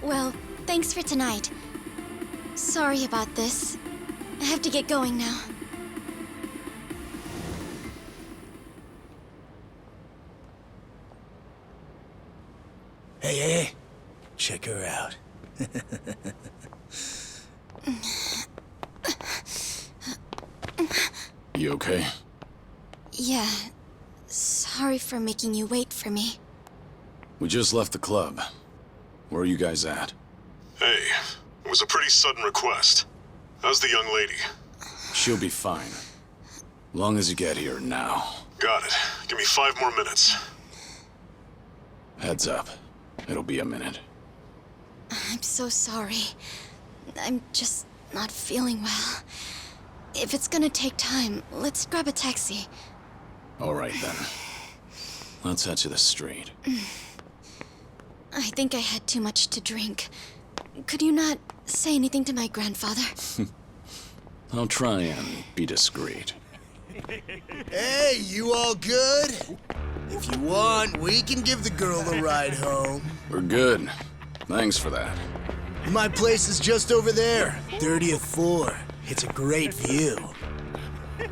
Well, thanks for tonight. Sorry about this. I have to get going now. Hey, check her out. You okay? Yeah. Sorry for making you wait for me. We just left the club. Where are you guys at? Hey, it was a pretty sudden request. How's the young lady? She'll be fine. Long as you get here now. Got it. Give me 5 more minutes. Heads up. It'll be a minute. I'm so sorry. I'm just not feeling well. If it's gonna take time, let's grab a taxi. All right, then. Let's head to the street. I think I had too much to drink. Could you not say anything to my grandfather? I'll try and be discreet. Hey, you all good? If you want, we can give the girl a ride home. We're good. Thanks for that. My place is just over there, 30th floor. It's a great view.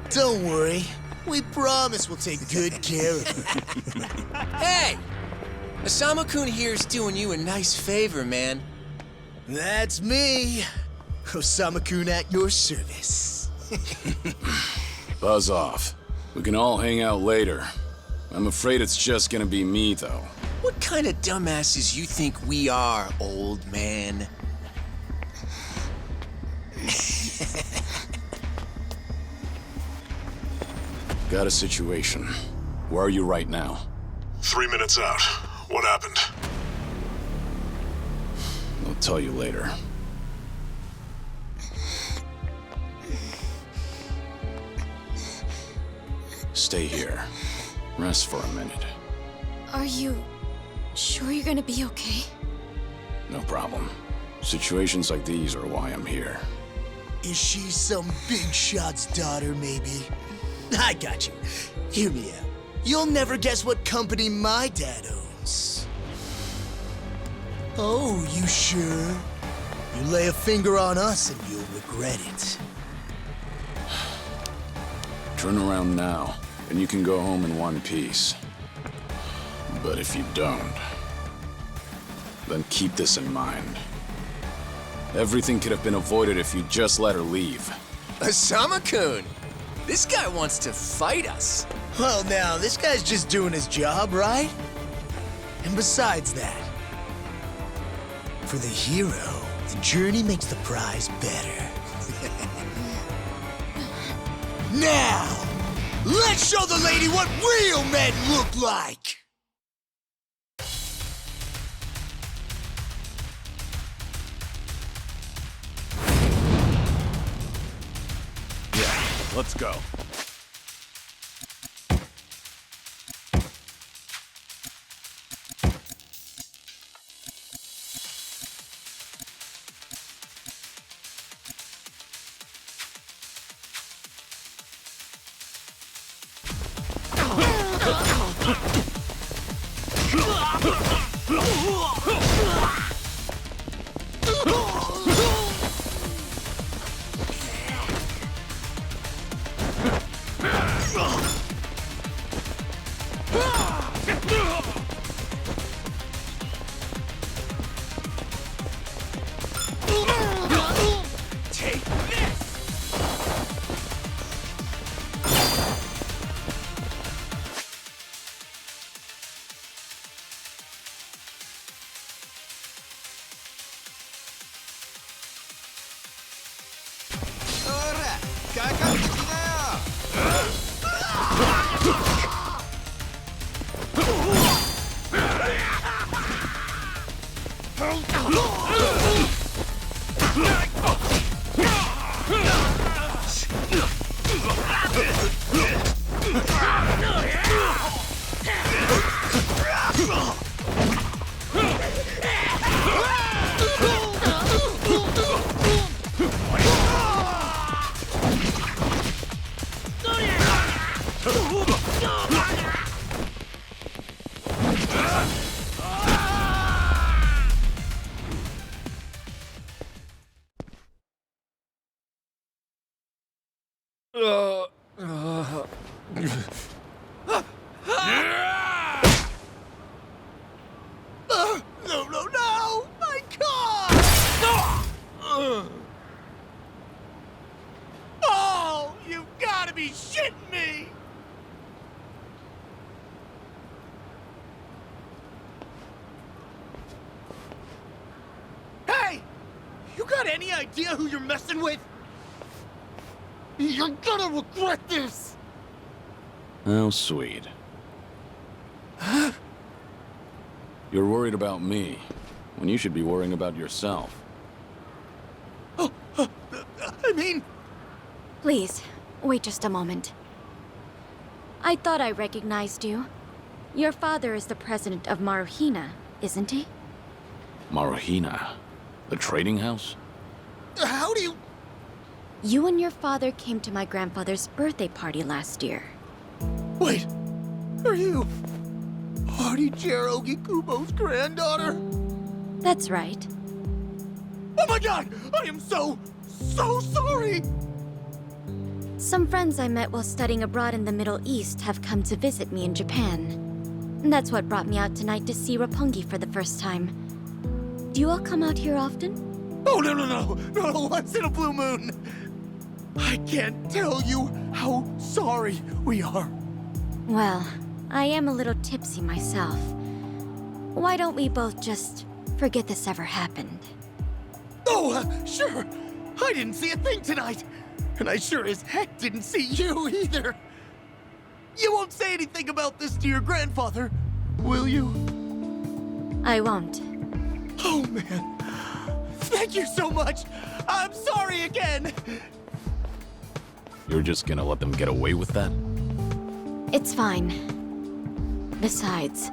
Don't worry, we promise we'll take good care of her. Hey! Osamu-kun here's doing you a nice favor, man. That's me. Osamu-kun at your service. Buzz off. We can all hang out later. I'm afraid it's just gonna be me, though. What kind of dumbasses you think we are, old man? Got a situation. Where are you right now? 3 minutes out. What happened? I'll tell you later. Stay here. Rest for a minute. Are you sure you're gonna be okay? No problem. Situations like these are why I'm here. Is she some big shot's daughter, maybe? I got you. Hear me out. You'll never guess what company my dad owns. Oh, you sure? You lay a finger on us and you'll regret it. Turn around now, and you can go home in one piece. But if you don't, then keep this in mind. Everything could have been avoided if you just let her leave. Osamu-kun! This guy wants to fight us. Well, now, this guy's just doing his job, right? And besides that, for the hero, the journey makes the prize better. Now, let's show the lady what real men look like! Yeah, let's go. You got any idea who you're messing with? You're gonna regret this! How sweet. You're worried about me, when you should be worrying about yourself. I mean... Please, wait just a moment. I thought I recognized you. Your father is the president of Maruhina, isn't he? Maruhina? The trading house? How do you... You and your father came to my grandfather's birthday party last year. Wait, are you... Partie Cherokee Kubo's granddaughter? That's right. Oh my god! I am so sorry! Some friends I met while studying abroad in the Middle East have come to visit me in Japan. That's what brought me out tonight to see Roppongi for the first time. Do you all come out here often? Oh, no, once in a blue moon! I can't tell you how sorry we are. Well, I am a little tipsy myself. Why don't we both just forget this ever happened? Oh, sure. I didn't see a thing tonight. And I sure as heck didn't see you either. You won't say anything about this to your grandfather, will you? I won't. Oh, man. Thank you so much. I'm sorry again. You're just gonna let them get away with that? It's fine. Besides,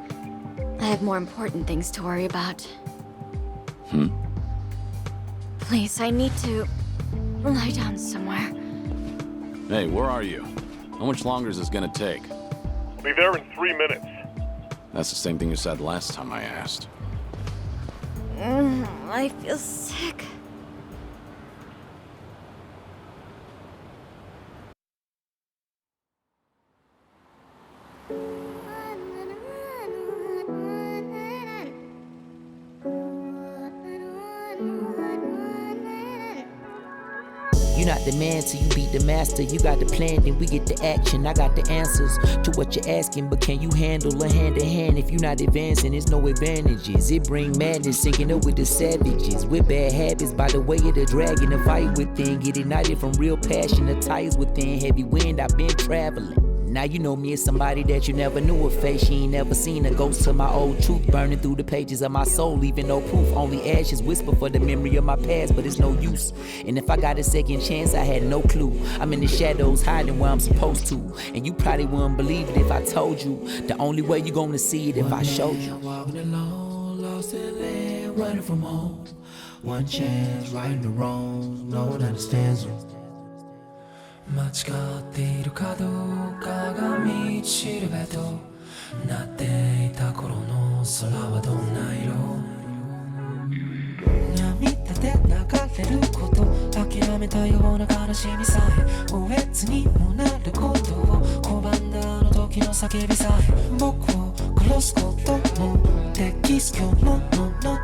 I have more important things to worry about. Please, I need to lie down somewhere. Hey, where are you? How much longer is this gonna take? Be there in 3 minutes. That's the same thing you said last time I asked. I feel sick. You're not the man till you beat the master. You got the plan, then we get the action. I got the answers to what you're asking, but can you handle a hand-to-hand? If you're not advancing, there's no advantages. It bring madness, sinking up with the savages. With bad habits, by the way of the dragon, a fight within. Get ignited from real passion, the ties within. Heavy wind, I've been traveling. Now you know me as somebody that you never knew a face. She ain't never seen a ghost to my old truth, burning through the pages of my soul, leaving no proof. Only ashes whisper for the memory of my past, but it's no use. And if I got a second chance, I had no clue. I'm in the shadows, hiding where I'm supposed to. And you probably wouldn't believe it if I told you. The only way you gonna see it if I showed you. Walking alone, lost in land, running from home. One chance, righting the wrongs, no one understands them. 間違っているかどうかが道しるべとなっていた頃の空はどんな色涙で流れること諦めたような悲しみさえおえつにもなることを拒んだあの時の叫びさえ僕を殺すこともできす今日のものと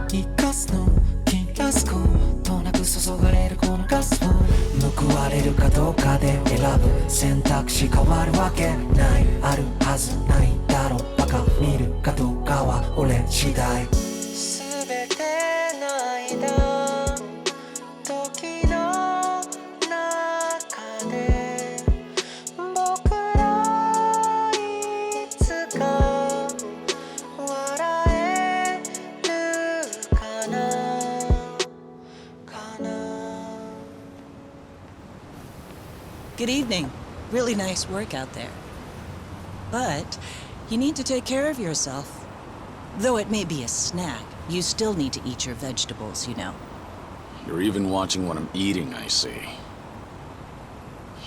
生かすの切らすことなく注がれるこのガスを報われるかどうかで選ぶ選択肢変わるわけないあるはずないだろバカ見るかどうかは俺次第全ての間時の中で僕らいつか笑えるかな Good evening. Really nice work out there. But you need to take care of yourself. Though it may be a snack, you still need to eat your vegetables, you know. You're even watching what I'm eating, I see.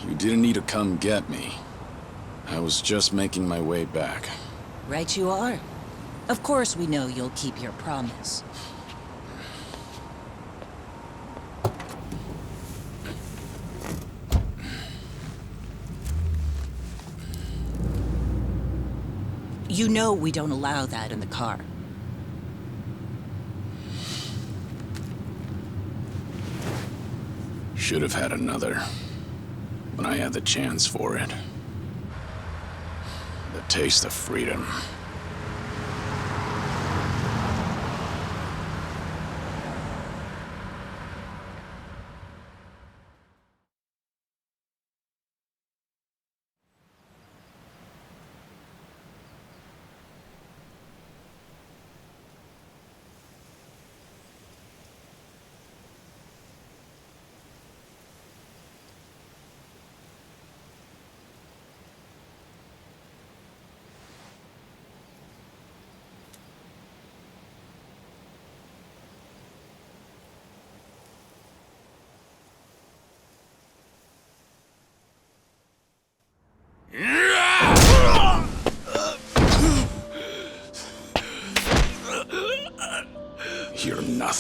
You didn't need to come get me. I was just making my way back. Right you are. Of course we know you'll keep your promise. You know we don't allow that in the car. Should have had another. When I had the chance for it. The taste of freedom.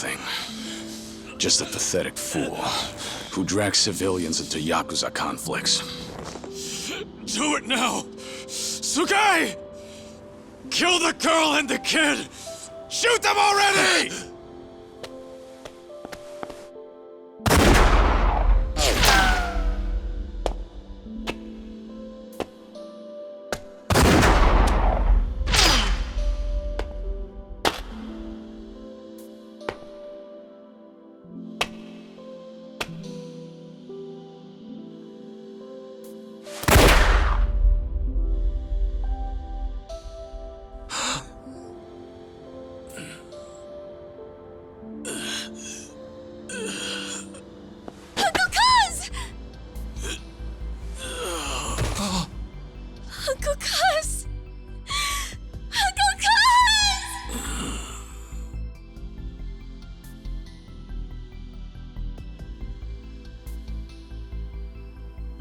nothing. Just a pathetic fool who drags civilians into Yakuza conflicts. Do it now! Sugai! Kill the girl and the kid! Shoot them already!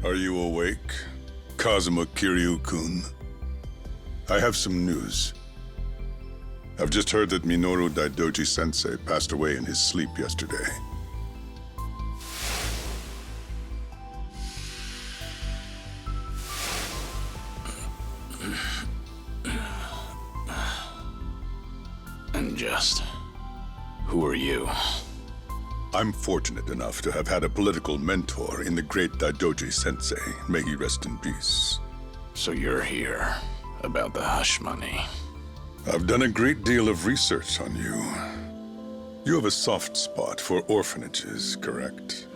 Are you awake, Kazuma Kiryu-kun? I have some news. I've just heard that Minoru Daidoji-sensei passed away in his sleep yesterday. And just... who are you? I'm fortunate enough to have had a political mentor in the great Daidoji-sensei. May he rest in peace. So you're here about the hush money. I've done a great deal of research on you. You have a soft spot for orphanages, correct?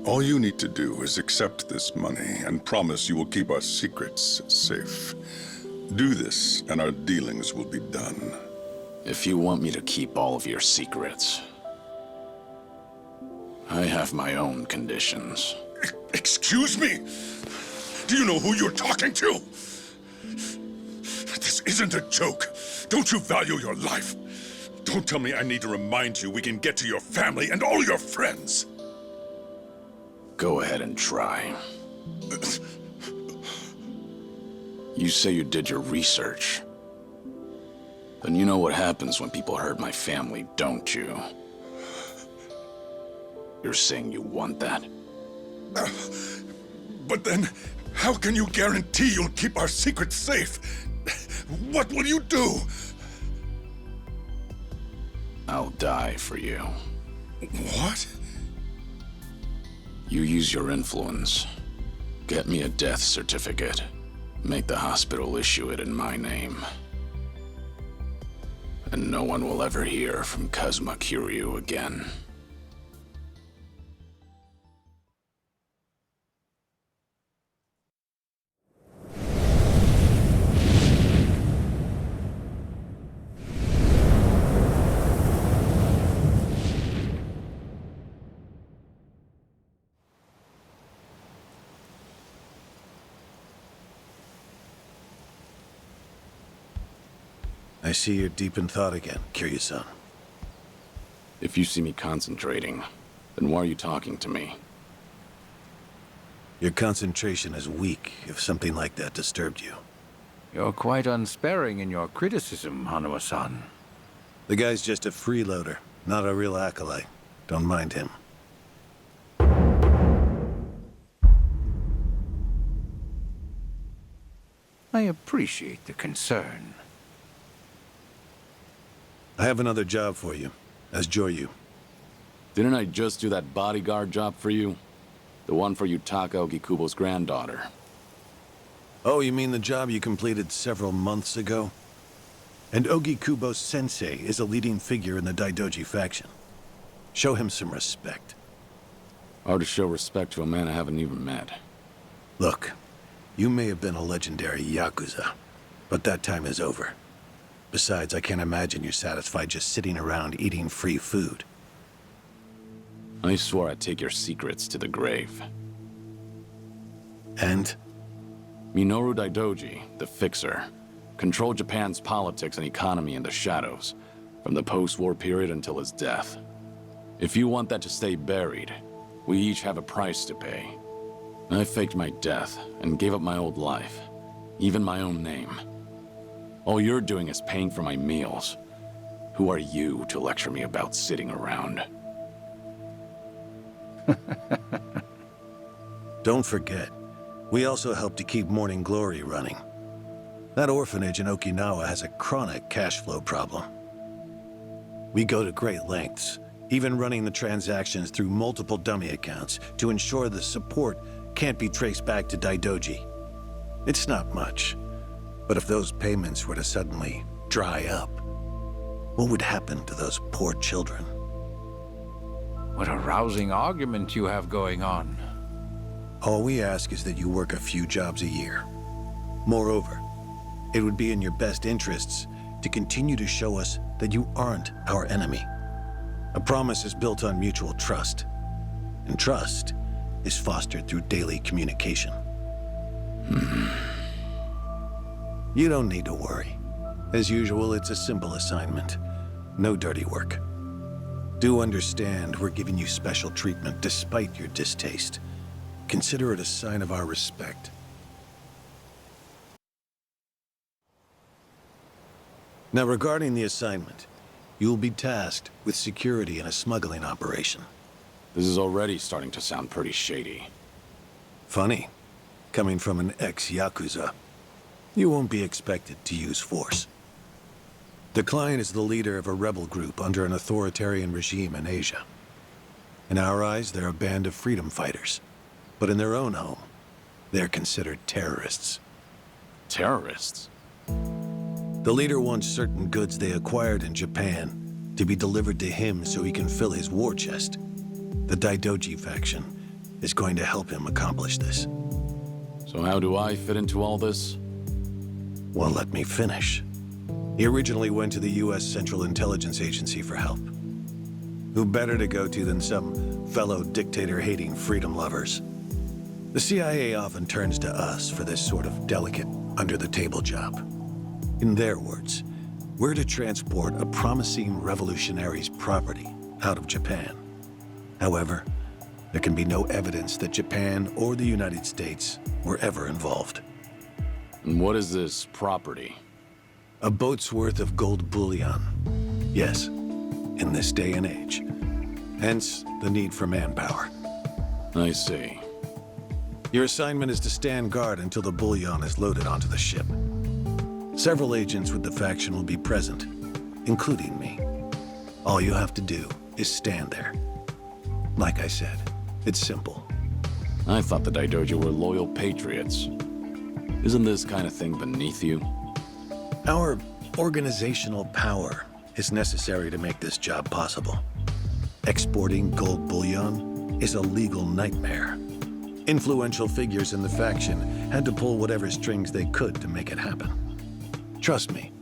All you need to do is accept this money and promise you will keep our secrets safe. Do this, and our dealings will be done. If you want me to keep all of your secrets, I have my own conditions. Excuse me? Do you know who you're talking to? This isn't a joke. Don't you value your life? Don't tell me I need to remind you we can get to your family and all your friends. Go ahead and try. You say you did your research. Then you know what happens when people hurt my family, don't you? You're saying you want that? But then, how can you guarantee you'll keep our secrets safe? What will you do? I'll die for you. What? You use your influence. Get me a death certificate. Make the hospital issue it in my name. And no one will ever hear from Kazuma Kiryu again. I see you're deep in thought again, Kiryu-san. If you see me concentrating, then why are you talking to me? Your concentration is weak if something like that disturbed you. You're quite unsparing in your criticism, Hanuma-san. The guy's just a freeloader, not a real acolyte. Don't mind him. I appreciate the concern. I have another job for you, as Joryu. Didn't I just do that bodyguard job for you? The one for Yutaka Ogikubo's granddaughter. Oh, you mean the job you completed several months ago? And Ogikubo's sensei is a leading figure in the Daidoji faction. Show him some respect. Hard to show respect to a man I haven't even met. Look, you may have been a legendary Yakuza, but that time is over. Besides, I can't imagine you're satisfied just sitting around eating free food. I swore I'd take your secrets to the grave. And? Minoru Daidoji, the Fixer, controlled Japan's politics and economy in the shadows, from the post-war period until his death. If you want that to stay buried, we each have a price to pay. I faked my death and gave up my old life, even my own name. All you're doing is paying for my meals. Who are you to lecture me about sitting around? Don't forget, we also help to keep Morning Glory running. That orphanage in Okinawa has a chronic cash flow problem. We go to great lengths, even running the transactions through multiple dummy accounts to ensure the support can't be traced back to Daidoji. It's not much, but if those payments were to suddenly dry up, what would happen to those poor children? What a rousing argument you have going on. All we ask is that you work a few jobs a year. Moreover, it would be in your best interests to continue to show us that you aren't our enemy. A promise is built on mutual trust, and trust is fostered through daily communication. You don't need to worry. As usual, it's a simple assignment. No dirty work. Do understand we're giving you special treatment despite your distaste. Consider it a sign of our respect. Now, regarding the assignment, you will be tasked with security in a smuggling operation. This is already starting to sound pretty shady. Funny, coming from an ex-Yakuza. You won't be expected to use force. The client is the leader of a rebel group under an authoritarian regime in Asia. In our eyes, they're a band of freedom fighters. But in their own home, they're considered terrorists. Terrorists? The leader wants certain goods they acquired in Japan to be delivered to him so he can fill his war chest. The Daidoji faction is going to help him accomplish this. So how do I fit into all this? Well, let me finish. He originally went to the U.S. Central Intelligence Agency for help. Who better to go to than some fellow dictator-hating freedom lovers? The CIA often turns to us for this sort of delicate, under-the-table job. In their words, we're to transport a promising revolutionary's property out of Japan. However, there can be no evidence that Japan or the United States were ever involved. And what is this property? A boat's worth of gold bullion. Yes, in this day and age. Hence, the need for manpower. I see. Your assignment is to stand guard until the bullion is loaded onto the ship. Several agents with the faction will be present, including me. All you have to do is stand there. Like I said, it's simple. I thought the Daidoji were loyal patriots. Isn't this kind of thing beneath you? Our organizational power is necessary to make this job possible. Exporting gold bullion is a legal nightmare. Influential figures in the faction had to pull whatever strings they could to make it happen. Trust me,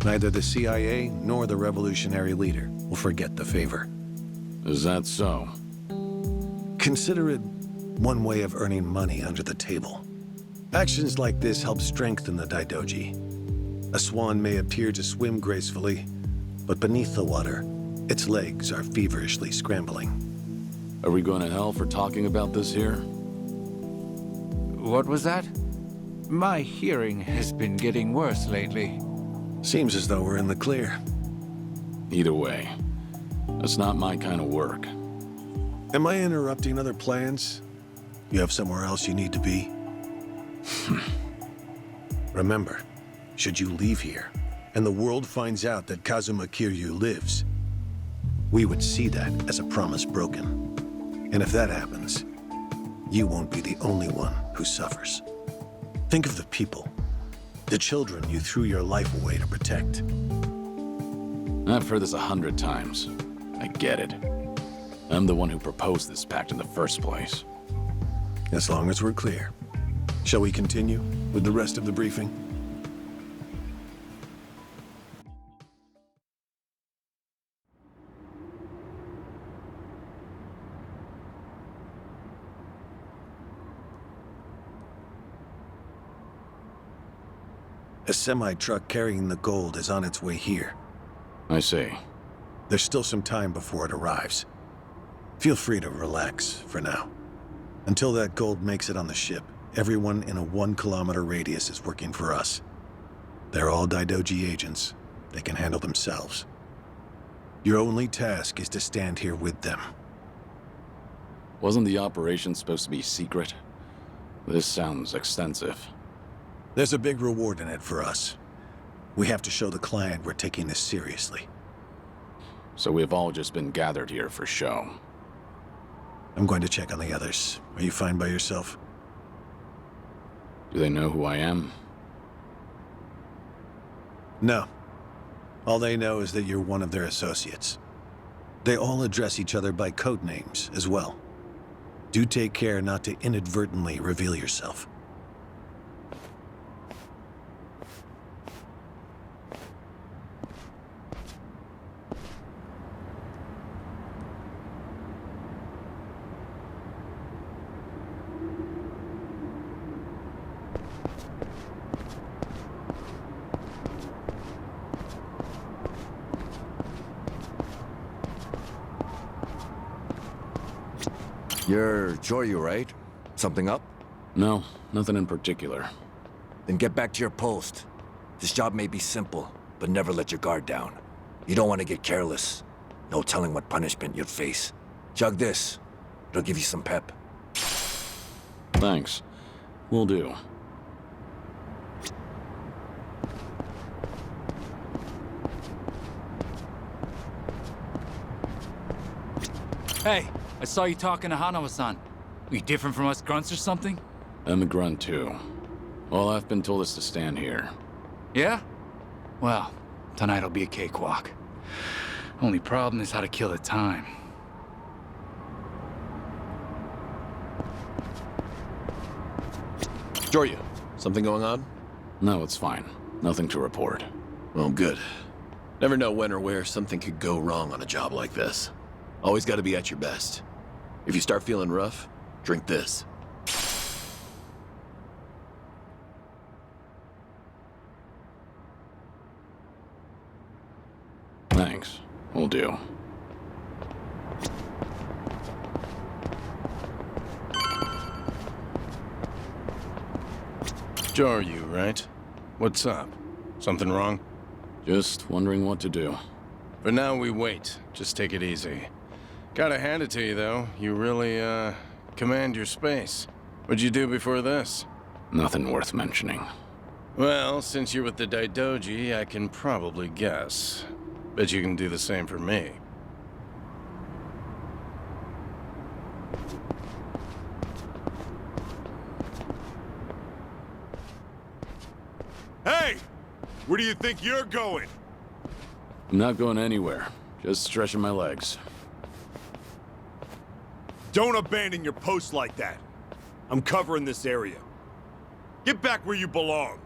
neither the CIA nor the revolutionary leader will forget the favor. Is that so? Consider it one way of earning money under the table. Actions like this help strengthen the Daidoji. A swan may appear to swim gracefully, but beneath the water, its legs are feverishly scrambling. Are we going to hell for talking about this here? What was that? My hearing has been getting worse lately. Seems as though we're in the clear. Either way, that's not my kind of work. Am I interrupting other plans? You have somewhere else you need to be? Remember, should you leave here, and the world finds out that Kazuma Kiryu lives, we would see that as a promise broken. And if that happens, you won't be the only one who suffers. Think of the people, the children you threw your life away to protect. I've heard this 100 times. I get it. I'm the one who proposed this pact in the first place. As long as we're clear. Shall we continue with the rest of the briefing? A semi-truck carrying the gold is on its way here. I see. There's still some time before it arrives. Feel free to relax for now. Until that gold makes it on the ship, everyone in a 1-kilometer radius is working for us. They're all Daidoji agents. They can handle themselves. Your only task is to stand here with them. Wasn't the operation supposed to be secret? This sounds extensive. There's a big reward in it for us. We have to show the client we're taking this seriously. So we've all just been gathered here for show. I'm going to check on the others. Are you fine by yourself? Do they know who I am? No. All they know is that you're one of their associates. They all address each other by code names as well. Do take care not to inadvertently reveal yourself. You're Joryu, right? Something up? No, nothing in particular. Then get back to your post. This job may be simple, but never let your guard down. You don't want to get careless. No telling what punishment you'd face. Chug this. It'll give you some pep. Thanks. Will do. Hey, I saw you talking to Hanawa-san. Are you different from us grunts or something? I'm a grunt too. All I've been told is to stand here. Yeah? Well, tonight'll be a cakewalk. Only problem is how to kill the time. Joryu, something going on? No, it's fine. Nothing to report. Well, good. Never know when or where something could go wrong on a job like this. Always gotta be at your best. If you start feeling rough, drink this. Thanks. Will do. Joryu, right? What's up? Something wrong? Just wondering what to do. For now, we wait. Just take it easy. Gotta hand it to you, though. You really, command your space. What'd you do before this? Nothing worth mentioning. Well, since you're with the Daidoji, I can probably guess. Bet you can do the same for me. Hey! Where do you think you're going? I'm not going anywhere. Just stretching my legs. Don't abandon your post like that. I'm covering this area. Get back where you belong.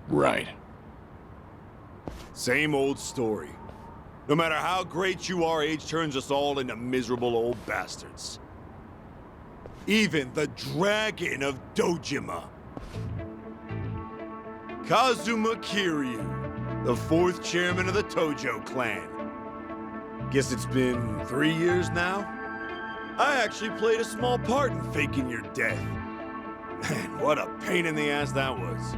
Right. Same old story. No matter how great you are, age turns us all into miserable old bastards. Even the Dragon of Dojima. Kazuma Kiryu, the 4th chairman of the Tojo clan. Guess it's been 3 years now? I actually played a small part in faking your death. Man, what a pain in the ass that was.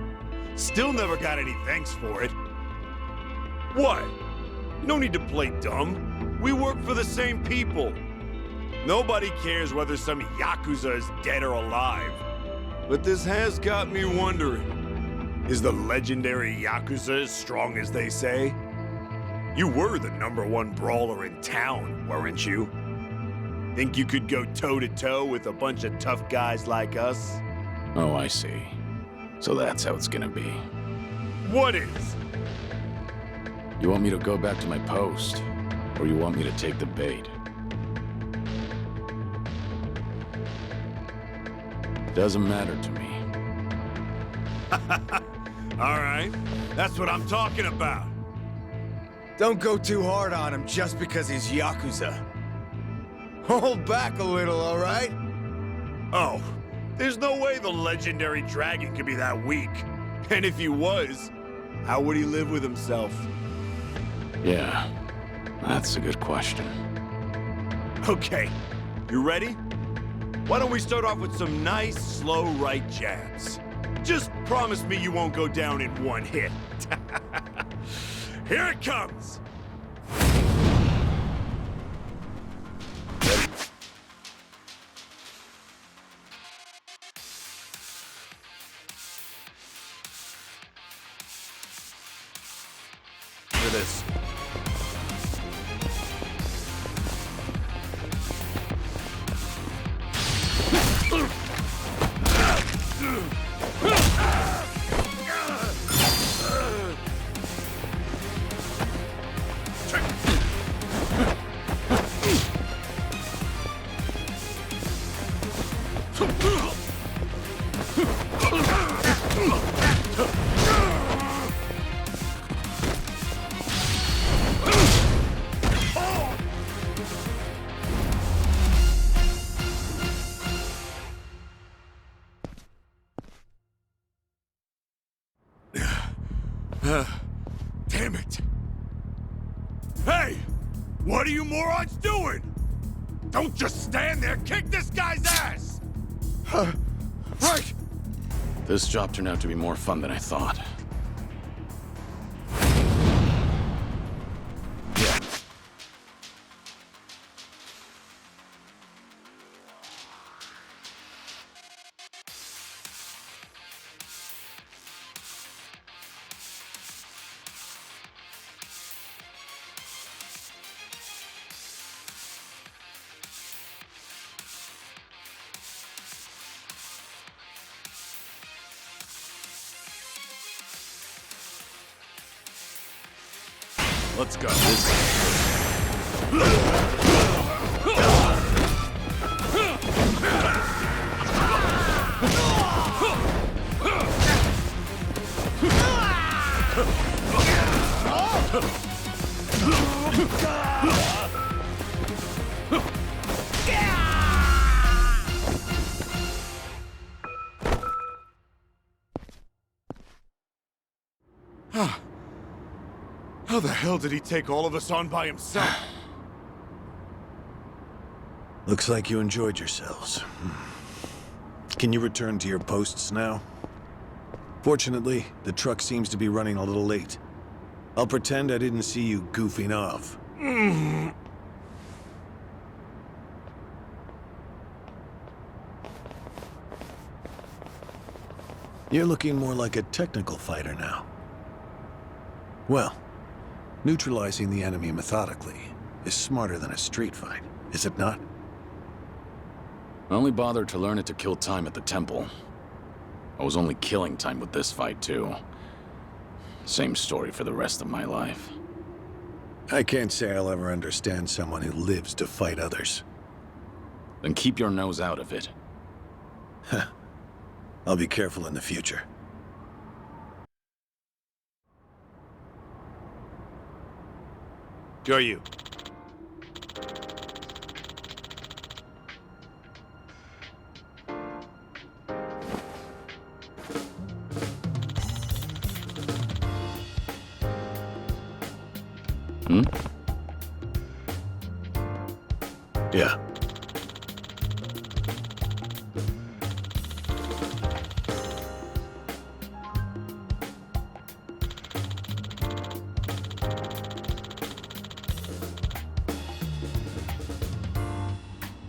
Still never got any thanks for it. What? No need to play dumb. We work for the same people. Nobody cares whether some Yakuza is dead or alive. But this has got me wondering. Is the legendary Yakuza as strong as they say? You were the #1 brawler in town, weren't you? Think you could go toe-to-toe with a bunch of tough guys like us? Oh, I see. So that's how it's gonna be. What is? You want me to go back to my post? Or you want me to take the bait? Doesn't matter to me. All right, that's what I'm talking about. Don't go too hard on him just because he's Yakuza. Hold back a little, all right? Oh, there's no way the legendary dragon could be that weak. And if he was, how would he live with himself? Yeah, that's a good question. Okay, you ready? Why don't we start off with some nice, slow right jabs? Just promise me you won't go down in one hit. Here it comes! after this. Damn it! Hey! What are you morons doing? Don't just stand there, kick this guy's ass! Right! This job turned out to be more fun than I thought. Let's go. How the hell did he take all of us on by himself? Looks like you enjoyed yourselves. Can you return to your posts now? Fortunately, the truck seems to be running a little late. I'll pretend I didn't see you goofing off. You're looking more like a technical fighter now. Well, neutralizing the enemy methodically is smarter than a street fight, is it not? I only bothered to learn it to kill time at the temple. I was only killing time with this fight, too. Same story for the rest of my life. I can't say I'll ever understand someone who lives to fight others. Then keep your nose out of it. I'll be careful in the future. Go you. Yeah.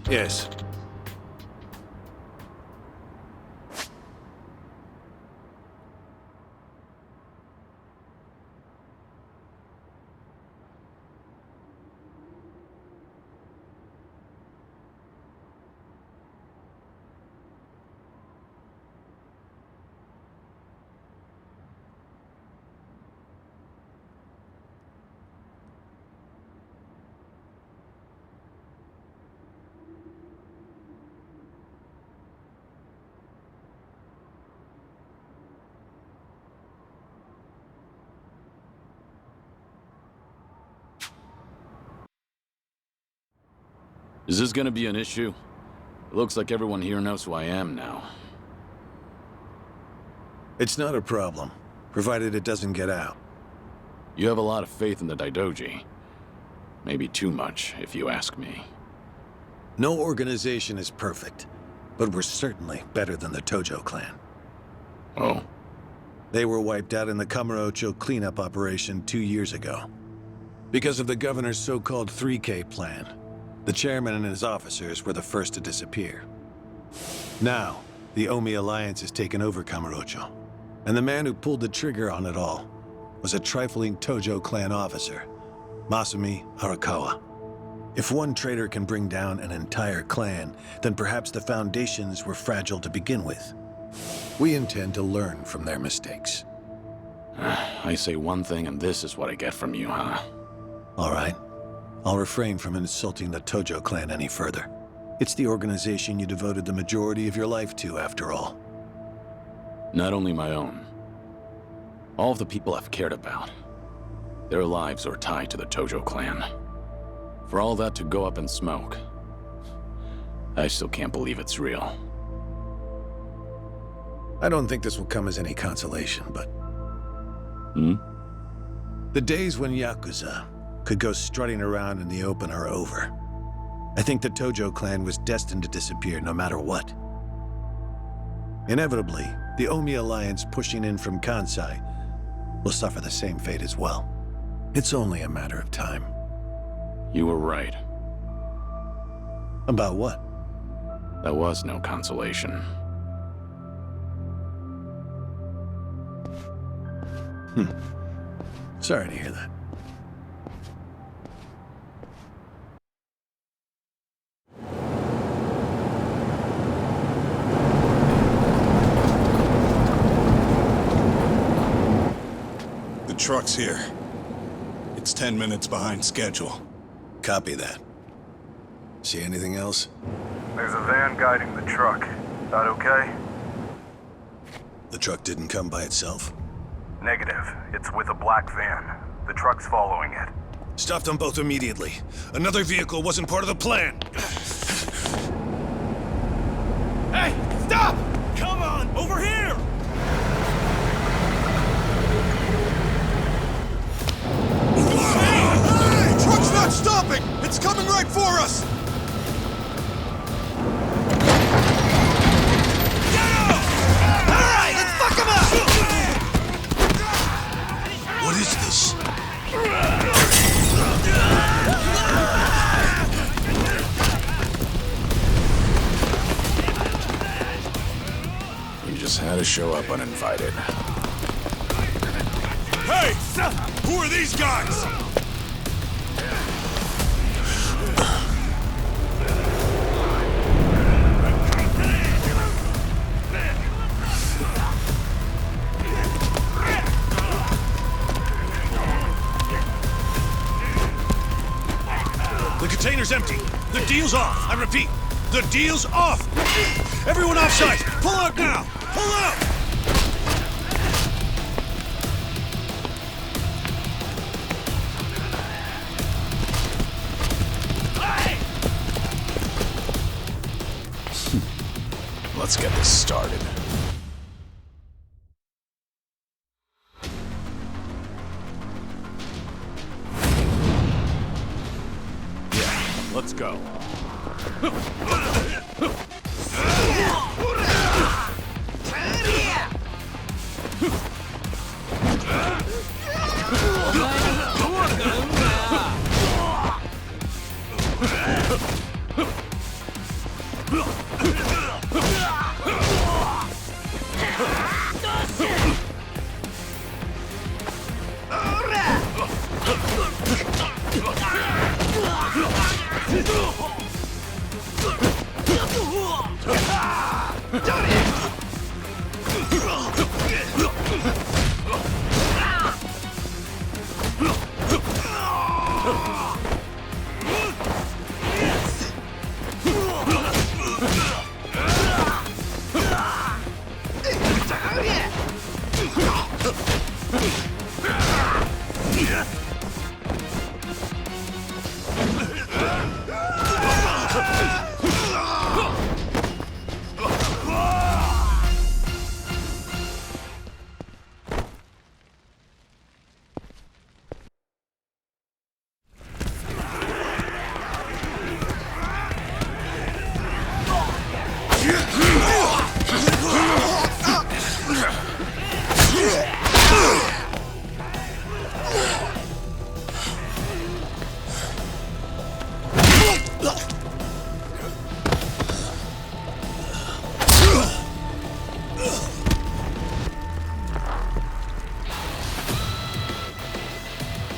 Yes. Is this gonna be an issue? It looks like everyone here knows who I am now. It's not a problem, provided it doesn't get out. You have a lot of faith in the Daidoji. Maybe too much, if you ask me. No organization is perfect, but we're certainly better than the Tojo clan. Oh? They were wiped out in the Kamurocho cleanup operation 2 years ago. Because of the governor's so-called 3K plan, the chairman and his officers were the first to disappear. Now, the Omi Alliance has taken over Kamurocho, and the man who pulled the trigger on it all was a trifling Tojo clan officer, Masumi Arakawa. If one traitor can bring down an entire clan, then perhaps the foundations were fragile to begin with. We intend to learn from their mistakes. I say one thing and this is what I get from you, huh? All right. I'll refrain from insulting the Tojo clan any further. It's the organization you devoted the majority of your life to, after all. Not only my own. All of the people I've cared about. Their lives are tied to the Tojo clan. For all that to go up in smoke, I still can't believe it's real. I don't think this will come as any consolation, but... The days when Yakuza could go strutting around in the open are over. I think the Tojo clan was destined to disappear no matter what. Inevitably, the Omi Alliance pushing in from Kansai will suffer the same fate as well. It's only a matter of time. You were right. About what? There was no consolation. Sorry to hear that. The truck's here. It's 10 minutes behind schedule. Copy that. See anything else? There's a van guiding the truck. That okay? The truck didn't come by itself? Negative. It's with a black van. The truck's following it. Stop them both immediately. Another vehicle wasn't part of the plan. Hey, stop! Come on, over here! Hey! Truck's not stopping! It's coming right for us! Alright, let's fuck him up! What is this? You just had to show up uninvited. Hey! Who are these guys? The container's empty. The deal's off. I repeat, the deal's off. Everyone offside. Pull out now. Pull out. Let's get this started. Yeah, let's go.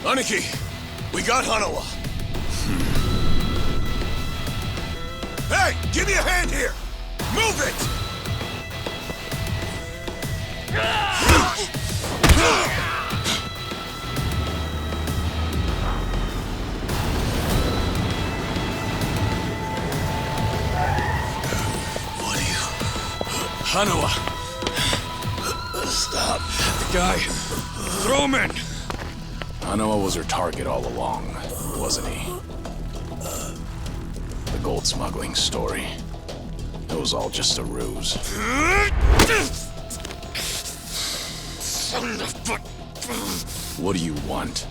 Aniki, we got Hanawa. Hey, give me a hand here! Move it! What are you... Hanawa! Stop. The guy... Throw him in! Hanawa was her target all along, wasn't he? The gold smuggling story. It was all just a ruse. Son of a... What do you want?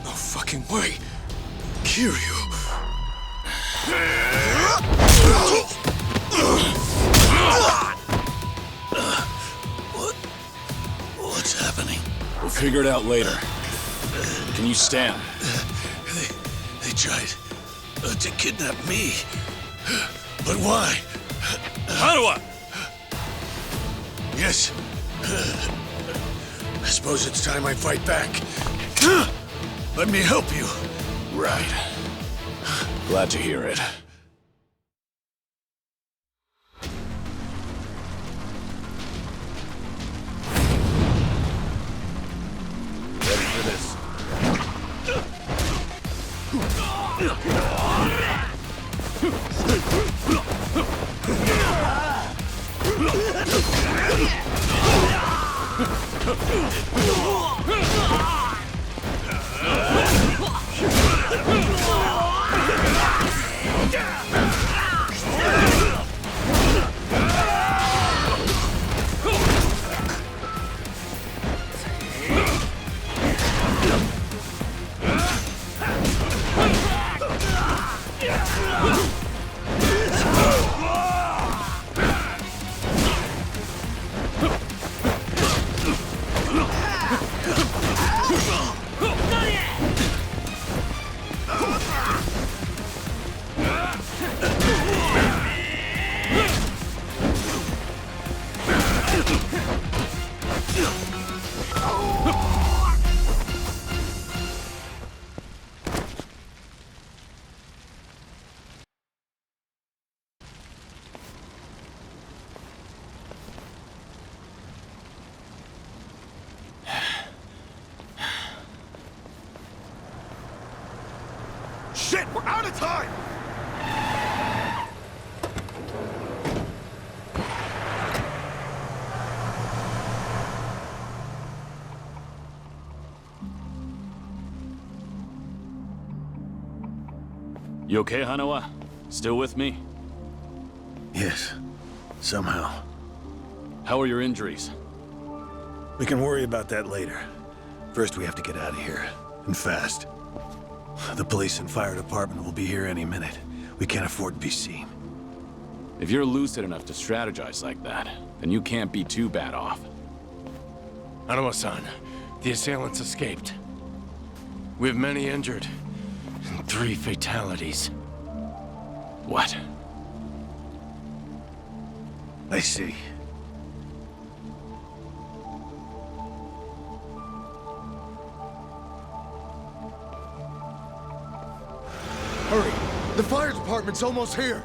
No fucking way. Kiryu. What's happening? We'll figure it out later. Can you stand? They tried to kidnap me. But why? Hanawa! Yes. I suppose it's time I fight back. Let me help you. Right. Glad to hear it. Ready for this. Shit, we're out of time! You okay, Hanawa? Still with me? Yes. Somehow. How are your injuries? We can worry about that later. First, we have to get out of here. And fast. The police and fire department will be here any minute. We can't afford to be seen. If you're lucid enough to strategize like that, then you can't be too bad off. Hanawa-san, the assailants escaped. We have many injured, and 3 fatalities. What? I see. Hurry! The fire department's almost here!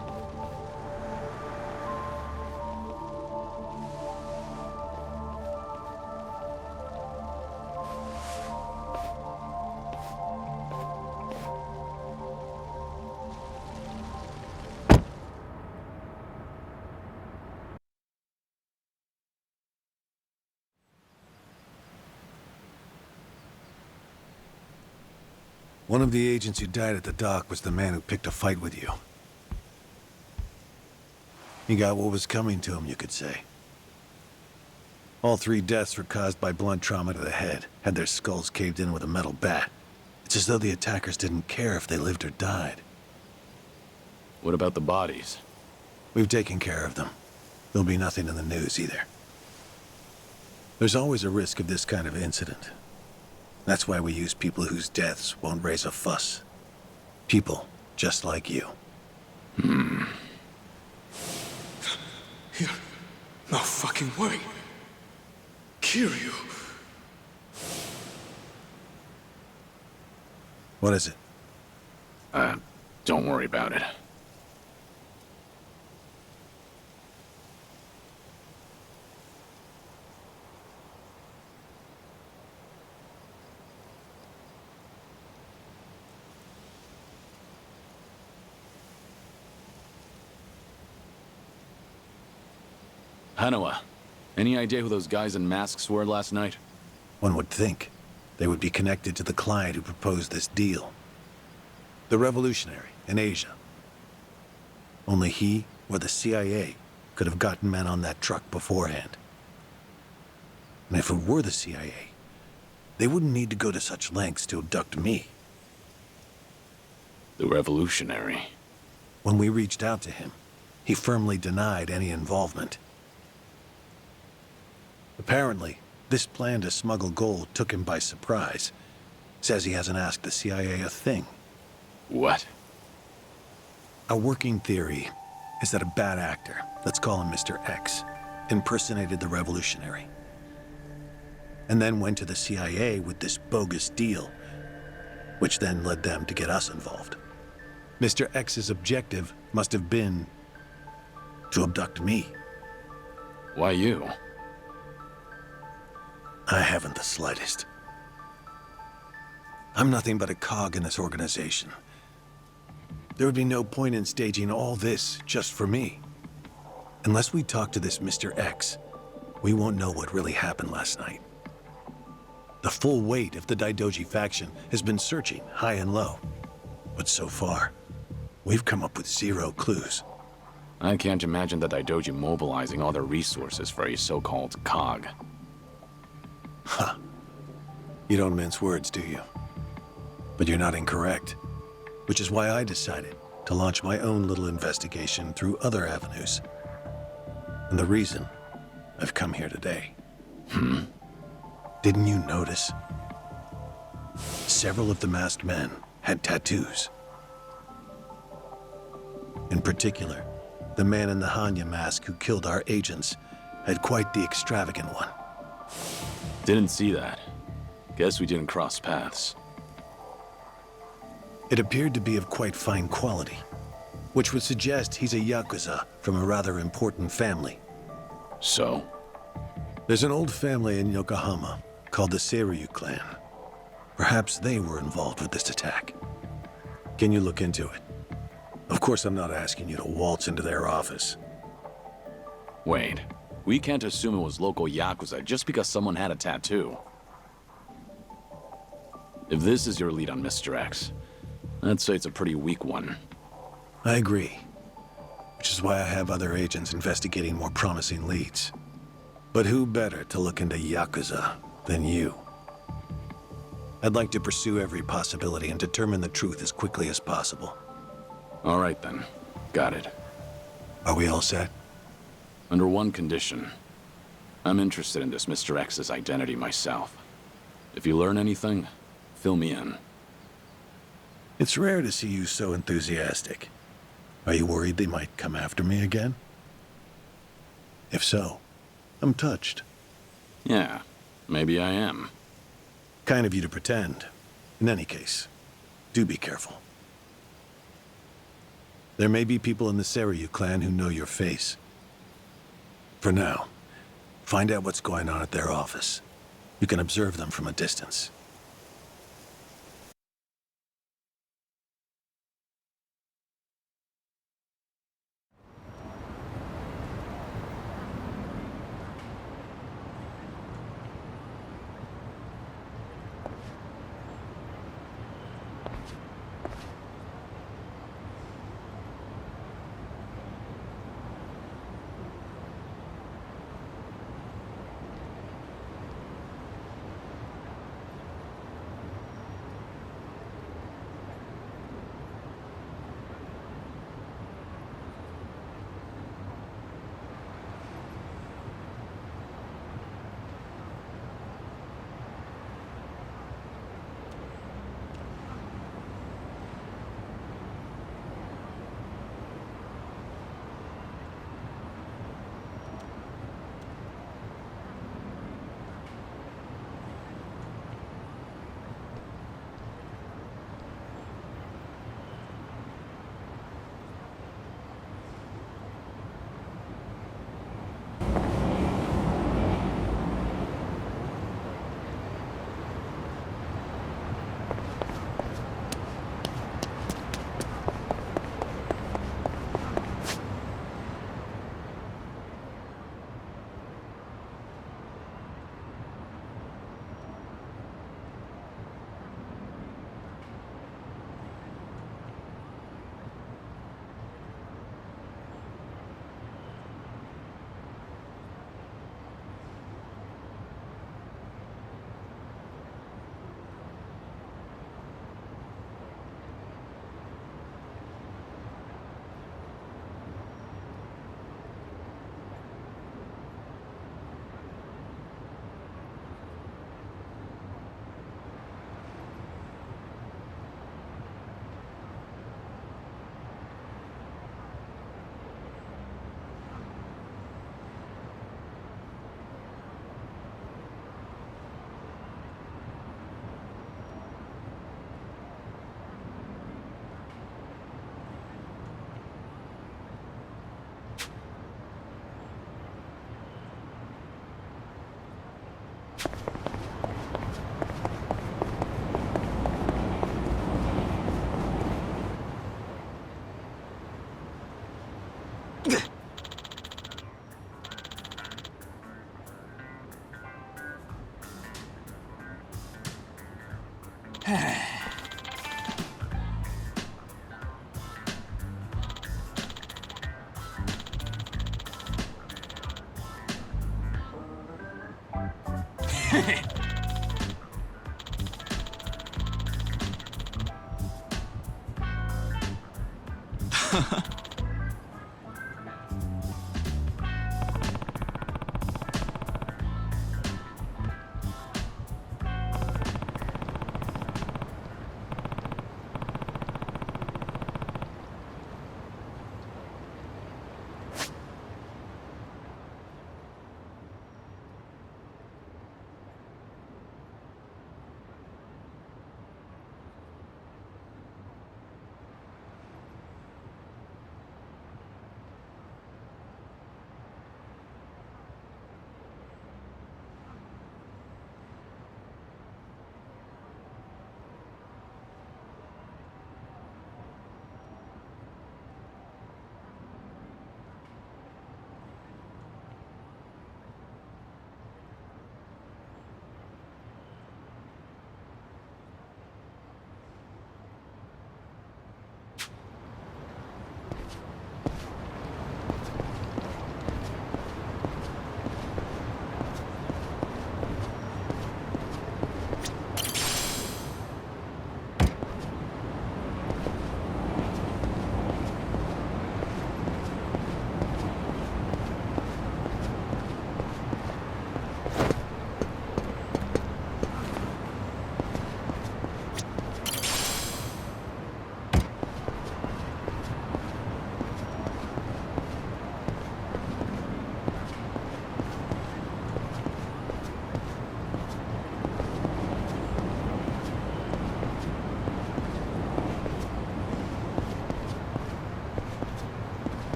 One of the agents who died at the dock was the man who picked a fight with you. He got what was coming to him, you could say. All 3 deaths were caused by blunt trauma to the head, had their skulls caved in with a metal bat. It's as though the attackers didn't care if they lived or died. What about the bodies? We've taken care of them. There'll be nothing in the news either. There's always a risk of this kind of incident. That's why we use people whose deaths won't raise a fuss. People just like you. No fucking way. Kiryu. What is it? Don't worry about it. Hanawa, any idea who those guys in masks were last night? One would think they would be connected to the client who proposed this deal. The revolutionary in Asia. Only he or the CIA could have gotten men on that truck beforehand. And if it were the CIA, they wouldn't need to go to such lengths to abduct me. The revolutionary. When we reached out to him, he firmly denied any involvement. Apparently, this plan to smuggle gold took him by surprise. Says he hasn't asked the CIA a thing. What? A working theory is that a bad actor, let's call him Mr. X, impersonated the revolutionary. And then went to the CIA with this bogus deal, which then led them to get us involved. Mr. X's objective must have been to abduct me. Why you? I haven't the slightest. I'm nothing but a cog in this organization. There would be no point in staging all this just for me. Unless we talk to this Mr. X, we won't know what really happened last night. The full weight of the Daidoji faction has been searching high and low. But so far, we've come up with zero clues. I can't imagine the Daidoji mobilizing all their resources for a so-called cog. Huh. You don't mince words, do you? But you're not incorrect. Which is why I decided to launch my own little investigation through other avenues. And the reason I've come here today. Didn't you notice? Several of the masked men had tattoos. In particular, the man in the Hanya mask who killed our agents had quite the extravagant one. Didn't see that. Guess we didn't cross paths. It appeared to be of quite fine quality, which would suggest he's a Yakuza from a rather important family. So? There's an old family in Yokohama called the Seiryu clan. Perhaps they were involved with this attack. Can you look into it? Of course, I'm not asking you to waltz into their office. Wait, we can't assume it was local Yakuza just because someone had a tattoo. If this is your lead on Mr. X, I'd say it's a pretty weak one. I agree. Which is why I have other agents investigating more promising leads. But who better to look into Yakuza than you? I'd like to pursue every possibility and determine the truth as quickly as possible. All right then. Got it. Are we all set? Under one condition. I'm interested in this Mr. X's identity myself. If you learn anything, fill me in. It's rare to see you so enthusiastic. Are you worried they might come after me again? If so, I'm touched. Yeah, maybe I am. Kind of you to pretend. In any case, do be careful. There may be people in the Seiryu clan who know your face. For now, find out what's going on at their office. You can observe them from a distance.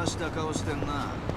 した顔してんな。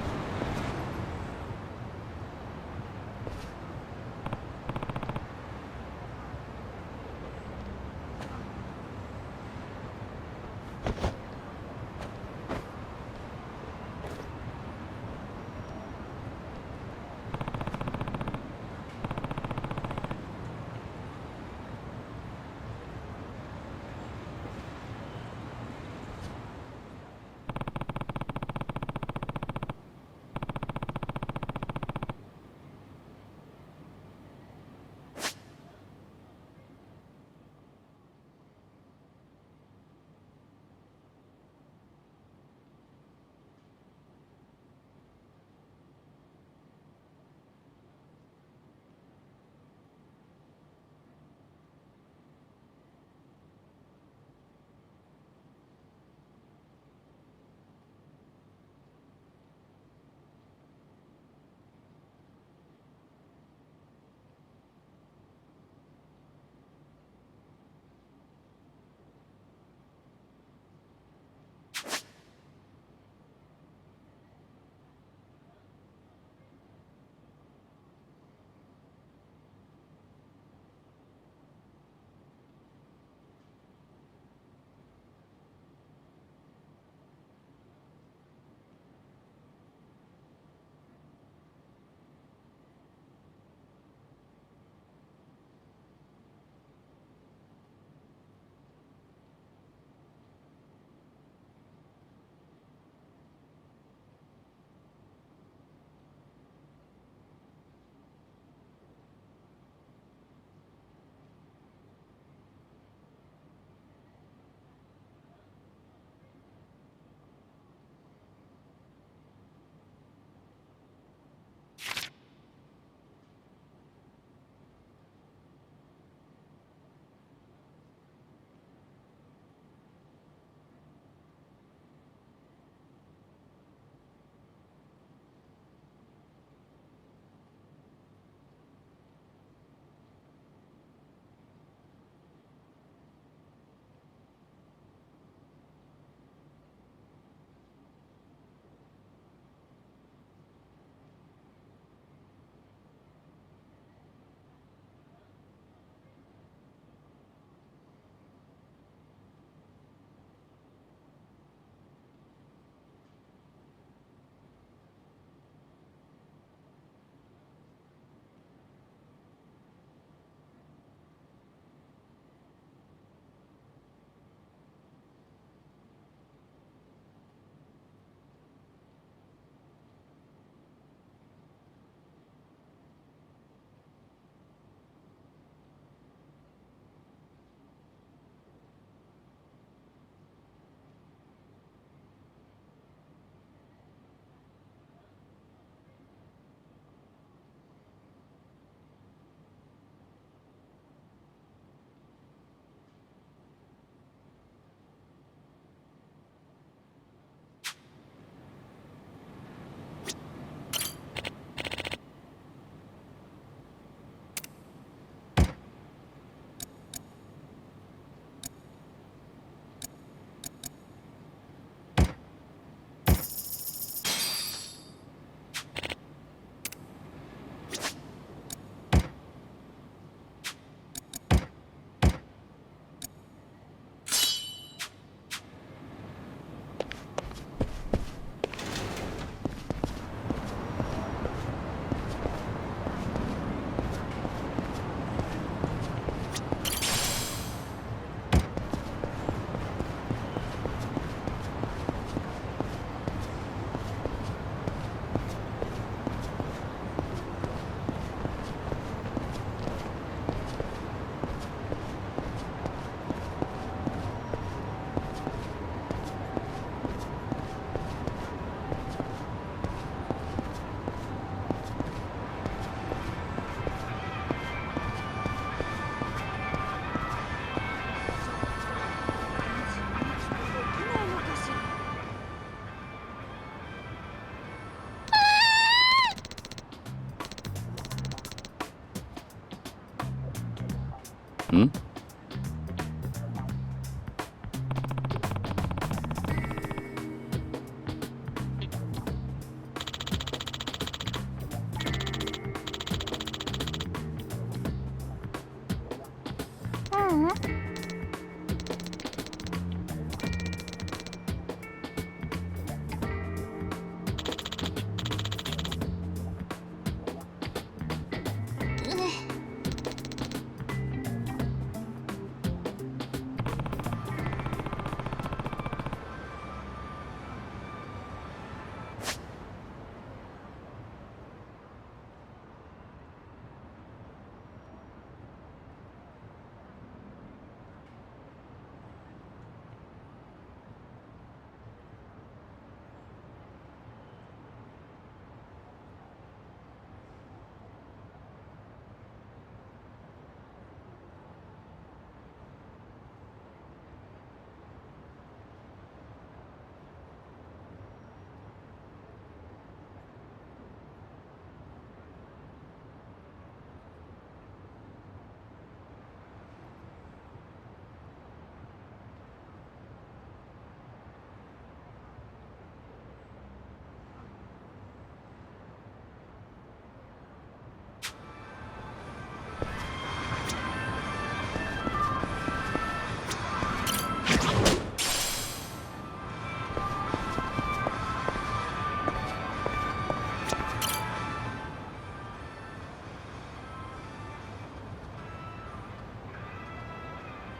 Hmm?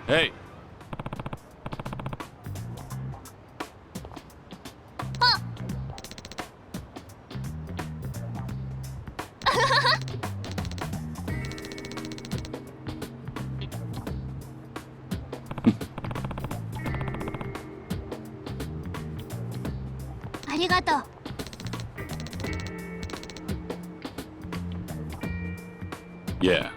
Hey! Yeah.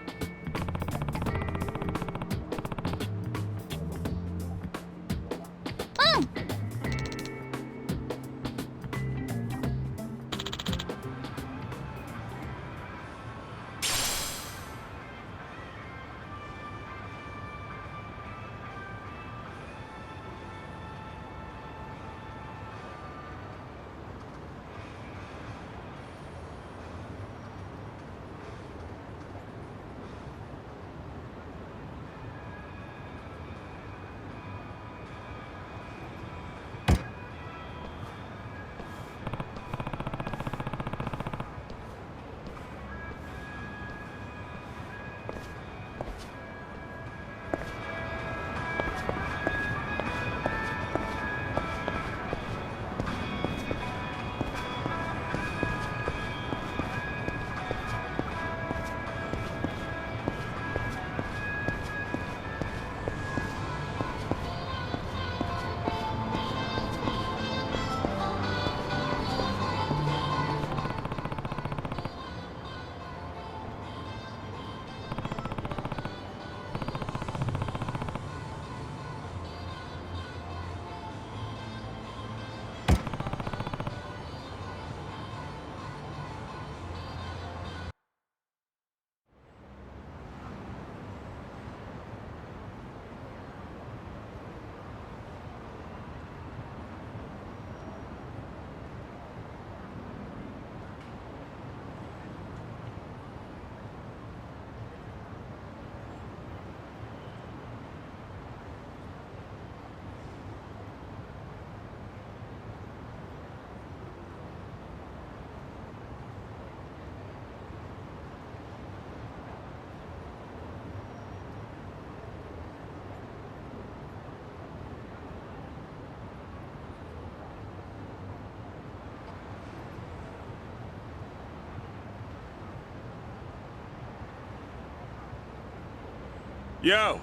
Yo!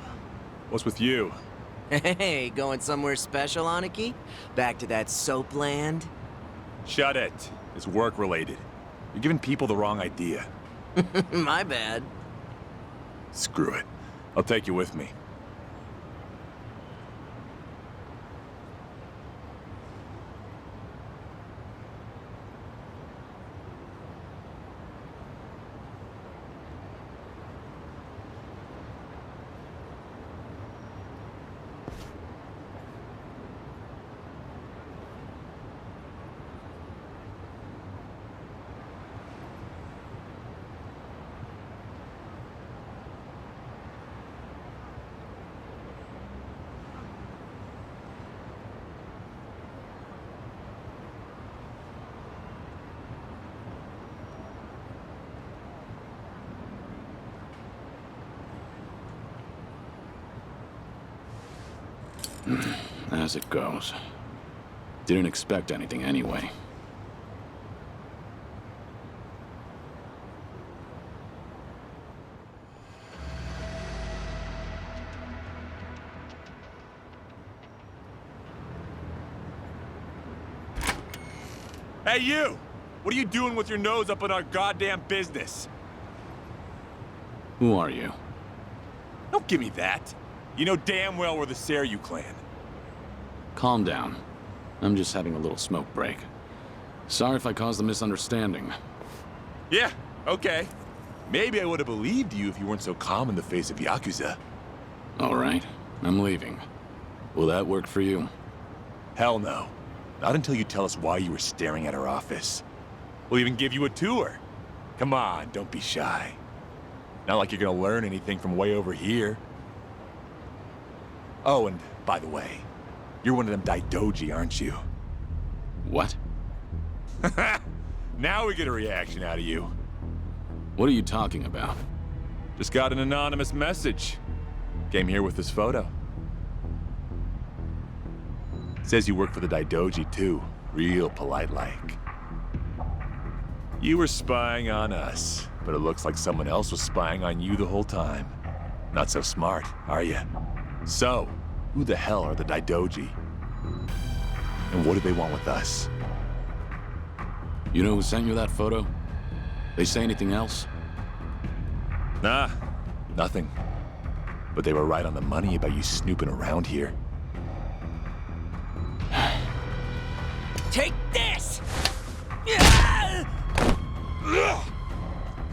What's with you? Hey, going somewhere special, Aniki? Back to that soap land? Shut it. It's work-related. You're giving people the wrong idea. My bad. Screw it. I'll take you with me. As it goes. Didn't expect anything anyway. Hey, you! What are you doing with your nose up in our goddamn business? Who are you? Don't give me that. You know damn well we're the Seiryu clan. Calm down. I'm just having a little smoke break. Sorry if I caused a misunderstanding. Yeah, okay. Maybe I would have believed you if you weren't so calm in the face of Yakuza. All right, I'm leaving. Will that work for you? Hell no. Not until you tell us why you were staring at our office. We'll even give you a tour. Come on, don't be shy. Not like you're gonna learn anything from way over here. Oh, and by the way, you're one of them Daidoji, aren't you? What? Now we get a reaction out of you. What are you talking about? Just got an anonymous message. Came here with this photo. Says you work for the Daidoji too. Real polite-like. You were spying on us, but it looks like someone else was spying on you the whole time. Not so smart, are you? So, who the hell are the Daidoji? And what do they want with us? You know who sent you that photo? They say anything else? Nah, nothing. But they were right on the money about you snooping around here. Take this!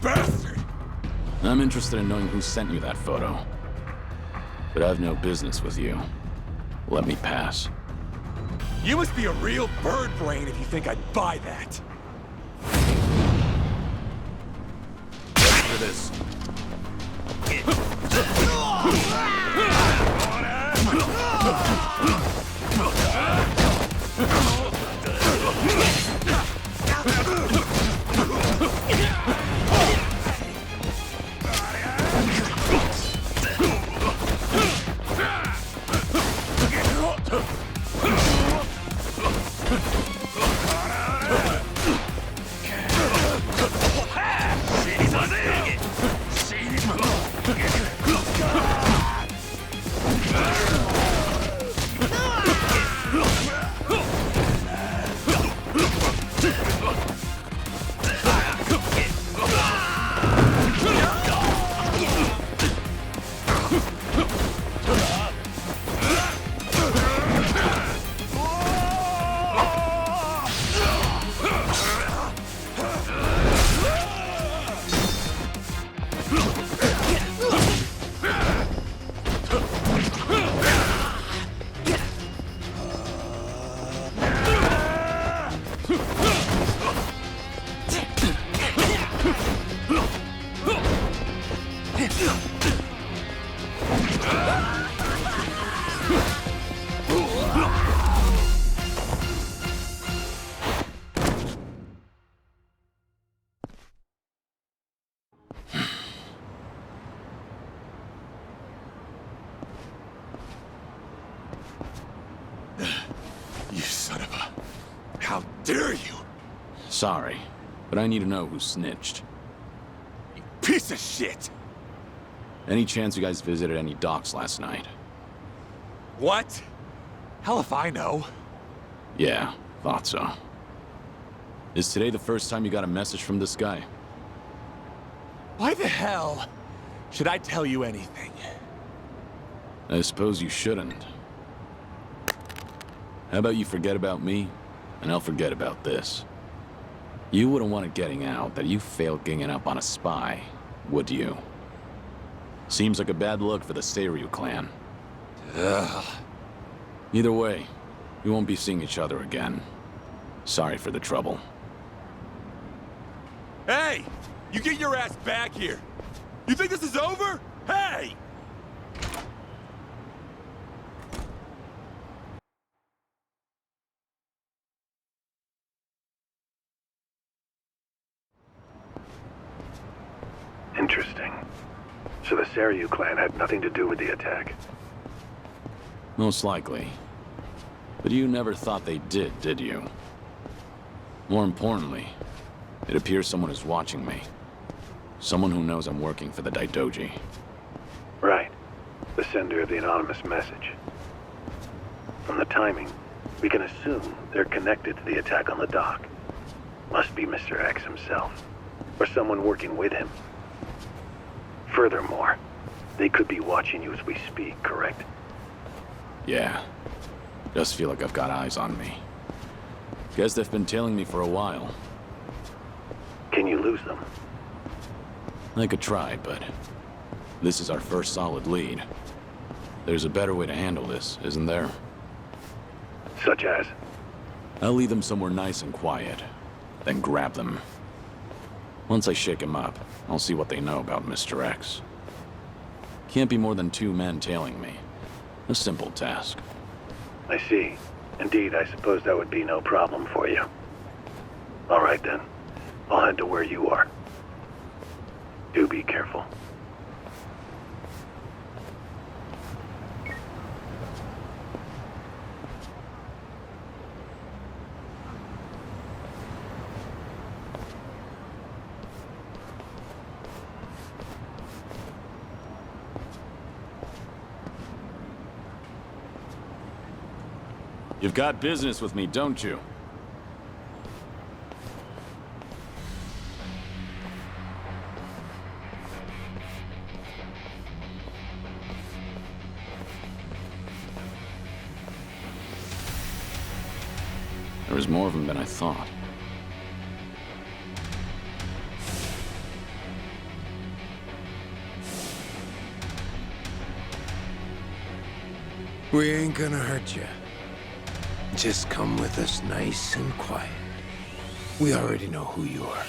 Bastard! I'm interested in knowing who sent you that photo. But I've no business with you. Let me pass. You must be a real bird brain if you think I'd buy that. For this. You son of a... How dare you! Sorry, but I need to know who snitched. You piece of shit! Any chance you guys visited any docks last night? What? Hell if I know. Yeah, thought so. Is today the first time you got a message from this guy? Why the hell should I tell you anything? I suppose you shouldn't. How about you forget about me, and I'll forget about this. You wouldn't want it getting out that you failed ganging up on a spy, would you? Seems like a bad look for the Seiryu clan. Ugh. Either way, we won't be seeing each other again. Sorry for the trouble. Hey! You get your ass back here! You think this is over? Hey! Interesting. So the Seiryu clan had nothing to do with the attack? Most likely. But you never thought they did you? More importantly, it appears someone is watching me. Someone who knows I'm working for the Daidoji. Right. The sender of the anonymous message. From the timing, we can assume they're connected to the attack on the dock. Must be Mr. X himself, or someone working with him. Furthermore, they could be watching you as we speak, correct? Yeah. Just feel like I've got eyes on me. Guess they've been tailing me for a while. Can you lose them? I could try, but this is our first solid lead. There's a better way to handle this, isn't there? Such as? I'll lead them somewhere nice and quiet, then grab them. Once I shake them up, I'll see what they know about Mr. X. Can't be more than 2 men tailing me. A simple task. I see. Indeed, I suppose that would be no problem for you. All right then. I'll head to where you are. Do be careful. You've got business with me, don't you? There was more of them than I thought. We ain't gonna hurt you. Just come with us nice and quiet. We already know who you are.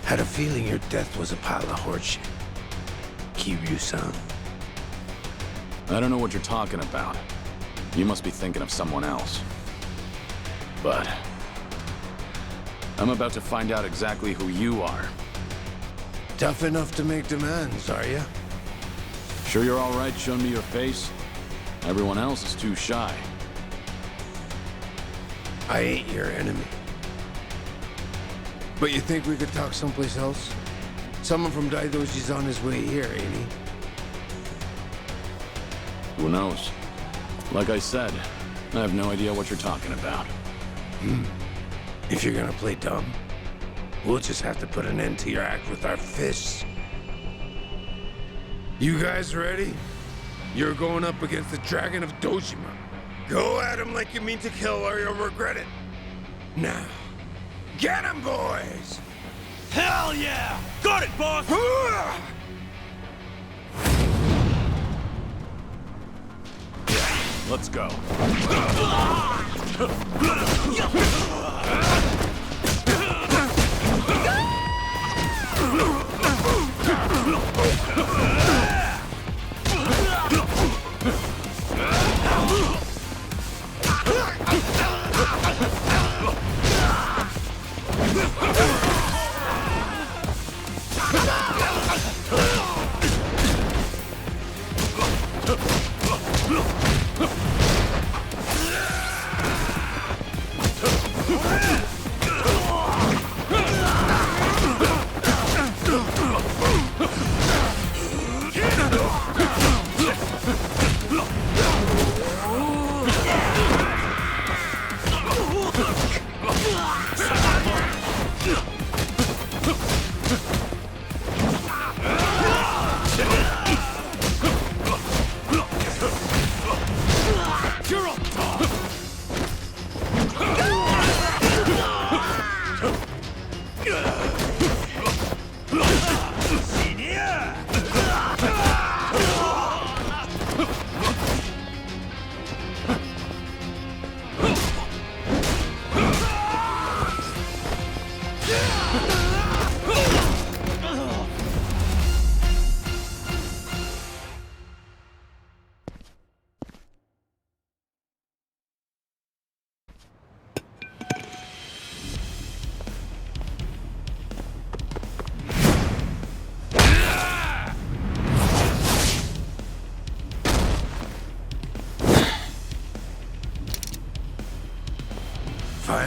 Had a feeling your death was a pile of horseshit. Kiryu-san. I don't know what you're talking about. You must be thinking of someone else. But I'm about to find out exactly who you are. Tough enough to make demands, are you? Sure you're all right showing me your face? Everyone else is too shy. I ain't your enemy. But you think we could talk someplace else? Someone from Daidoji's on his way here, ain't he? Who knows? Like I said, I have no idea what you're talking about. If you're gonna play dumb, we'll just have to put an end to your act with our fists. You guys ready? You're going up against the Dragon of Dojima. Go at him like you mean to kill or you'll regret it. Now, get him, boys! Hell yeah! Got it, boss! Let's go.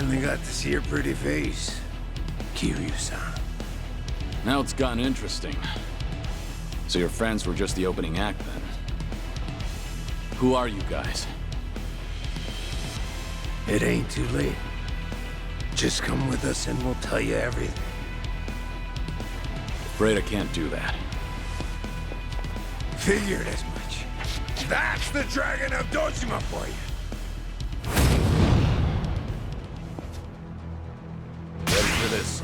Finally got to see your pretty face, Kiryu-san. Now it's gotten interesting. So your friends were just the opening act, then? Who are you guys? It ain't too late. Just come with us and we'll tell you everything. Afraid I can't do that. Figured as much. That's the Dragon of Dojima for you. Ready for this?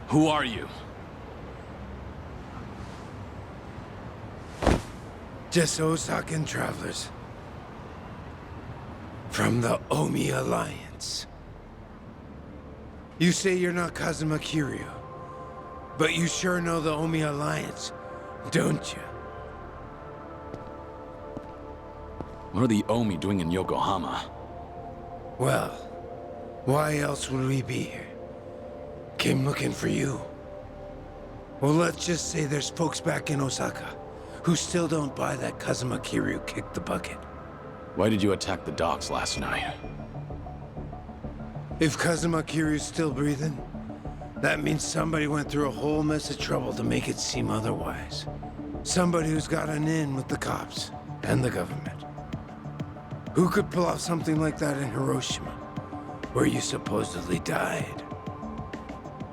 Who are you? Just Osakan travelers. From the Omi Alliance. You say you're not Kazuma Kiryu, but you sure know the Omi Alliance, don't you? What are the Omi doing in Yokohama? Well, why else would we be here? Came looking for you. Well, let's just say there's folks back in Osaka who still don't buy that Kazuma Kiryu kicked the bucket. Why did you attack the docks last night? If Kazuma Kiryu's still breathing, that means somebody went through a whole mess of trouble to make it seem otherwise. Somebody who's got an in with the cops and the government. Who could pull off something like that in Hiroshima, where you supposedly died?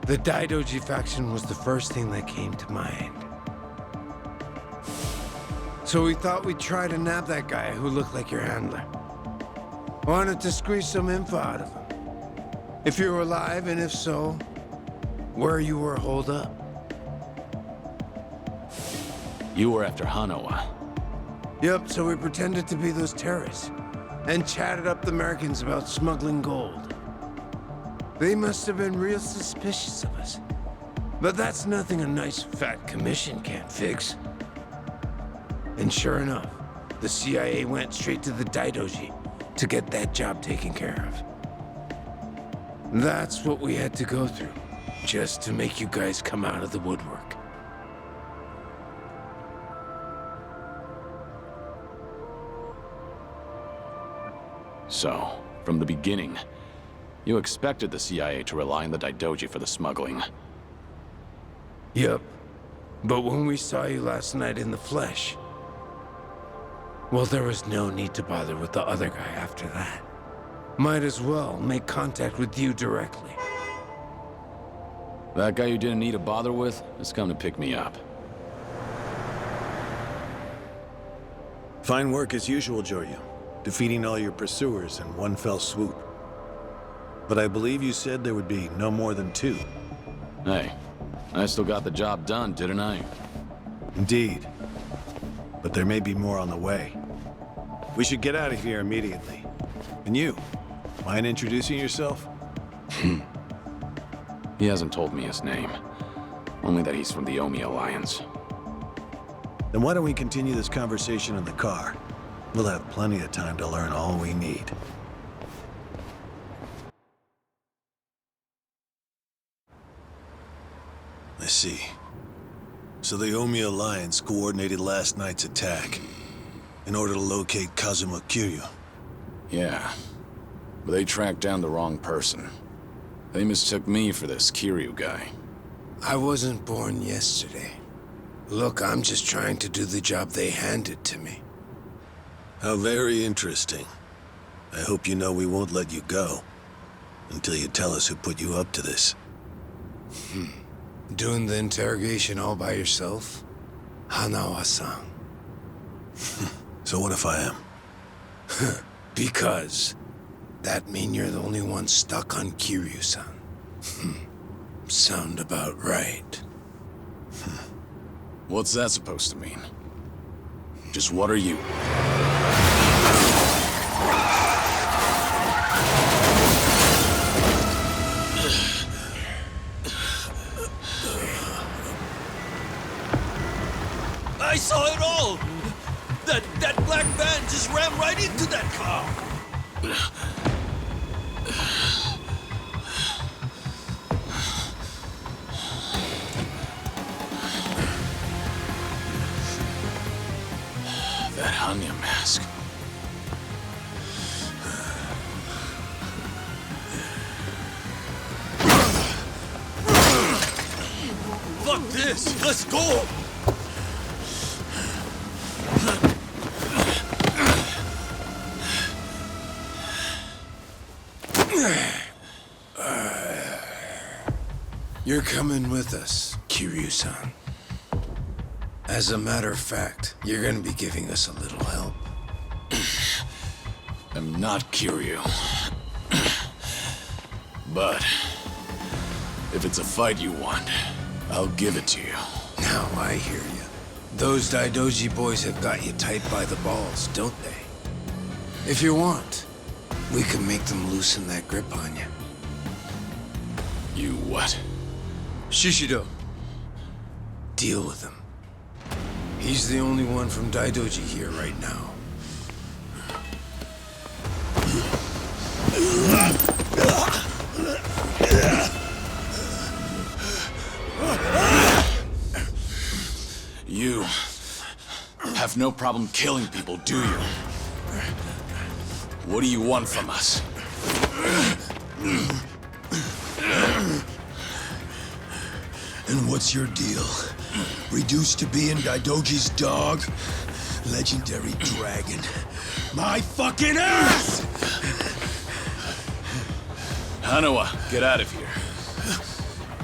The Daidoji faction was the first thing that came to mind. So we thought we'd try to nab that guy who looked like your handler. Wanted to squeeze some info out of him. If you were alive, and if so, where you were holed up. You were after Hanawa. Yep, so we pretended to be those terrorists, and chatted up the Americans about smuggling gold. They must have been real suspicious of us. But that's nothing a nice fat commission can't fix. And sure enough, the CIA went straight to the Daidoji to get that job taken care of. That's what we had to go through. just to make you guys come out of the woodwork. So, from the beginning, you expected the CIA to rely on the Daidoji for the smuggling. Yep. But when we saw you last night in the flesh, well, there was no need to bother with the other guy after that. Might as well make contact with you directly. That guy you didn't need to bother with has come to pick me up. Fine work as usual, Joryu. Defeating all your pursuers in one fell swoop. But I believe you said there would be no more than 2. Hey, I still got the job done, didn't I? Indeed. But there may be more on the way. We should get out of here immediately. And you, mind introducing yourself? He hasn't told me his name. Only that he's from the Omi Alliance. Then why don't we continue this conversation in the car? We'll have plenty of time to learn all we need. I see. So the Omi Alliance coordinated last night's attack in order to locate Kazuma Kiryu. Yeah, but they tracked down the wrong person. They mistook me for this Kiryu guy. I wasn't born yesterday. Look, I'm just trying to do the job they handed to me. How very interesting. I hope you know we won't let you go until you tell us who put you up to this. Doing the interrogation all by yourself? Hanawa-san. So what if I am? Because that mean you're the only one stuck on Kiryu-san. Sound about right. What's that supposed to mean? Just what are you? I saw it all! That black van just ran right into that car! That Hanya mask. Fuck this! Let's go! You're coming with us, Kiryu-san. As a matter of fact, you're gonna be giving us a little help. I'm not Kiryu. But if it's a fight you want, I'll give it to you. Now I hear you. Those Daidoji boys have got you tight by the balls, don't they? If you want, we can make them loosen that grip on you. You what? Shishido. Deal with him. He's the only one from Daidoji here right now. You have no problem killing people, do you? What do you want from us? And what's your deal? Reduced to being Daidoji's dog? Legendary dragon. My fucking ass! Hanawa, get out of here.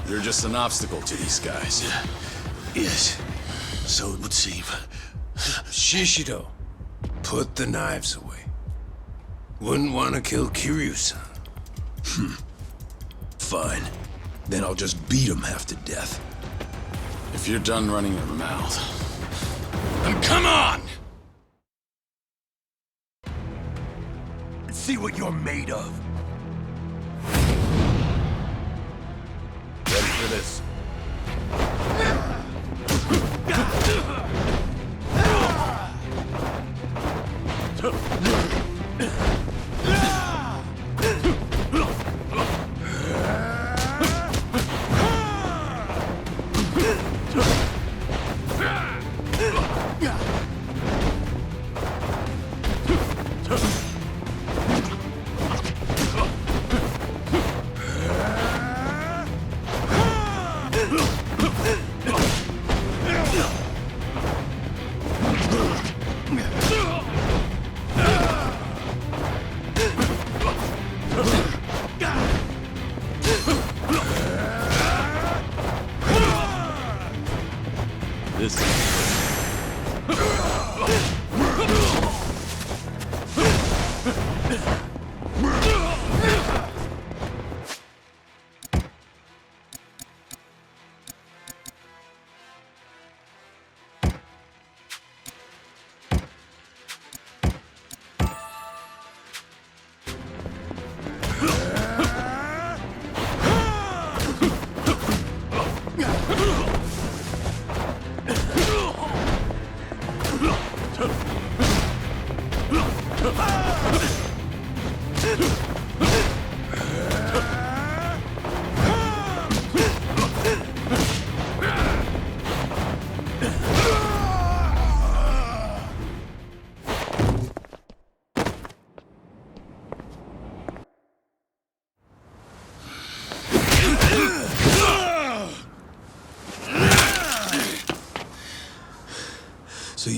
You're just an obstacle to these guys. Yes, so it would seem. Shishido, put the knives away. Wouldn't want to kill Kiryu-san. Fine. Then I'll just beat him half to death. If you're done running your mouth, then come on! Let's see what you're made of. Ready for this?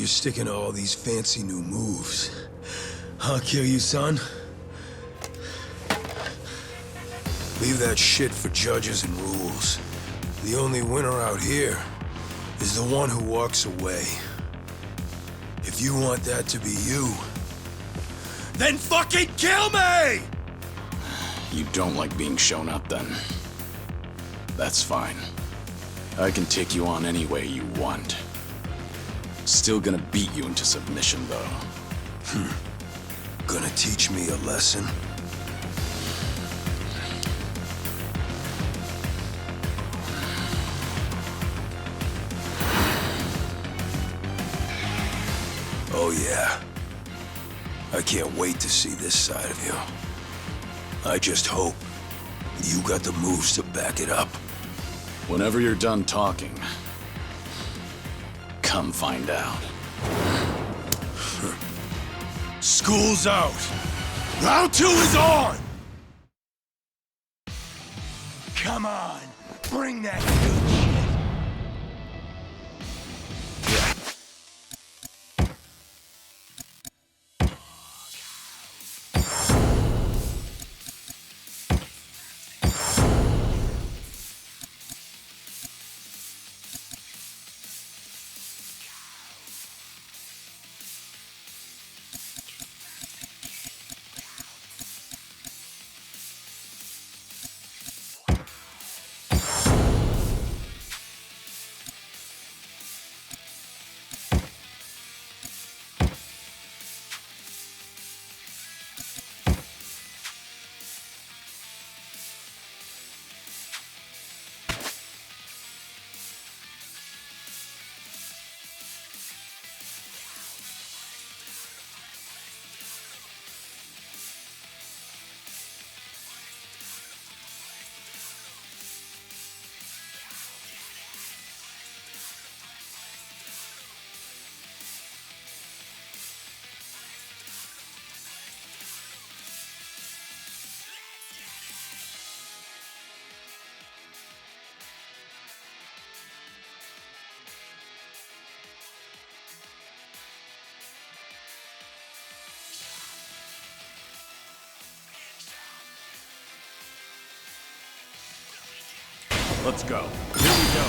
you're sticking to all these fancy new moves. Huh, Kiryu-san? Leave that shit for judges and rules. The only winner out here is the one who walks away. If you want that to be you, then fucking kill me! You don't like being shown up, then? That's fine. I can take you on any way you want. Still gonna beat you into submission, though. Gonna teach me a lesson? Oh yeah. I can't wait to see this side of you. I just hope you got the moves to back it up. Whenever you're done talking, come find out. School's out. Round 2 is on! Come on, bring that good shit. Let's go. Here we go.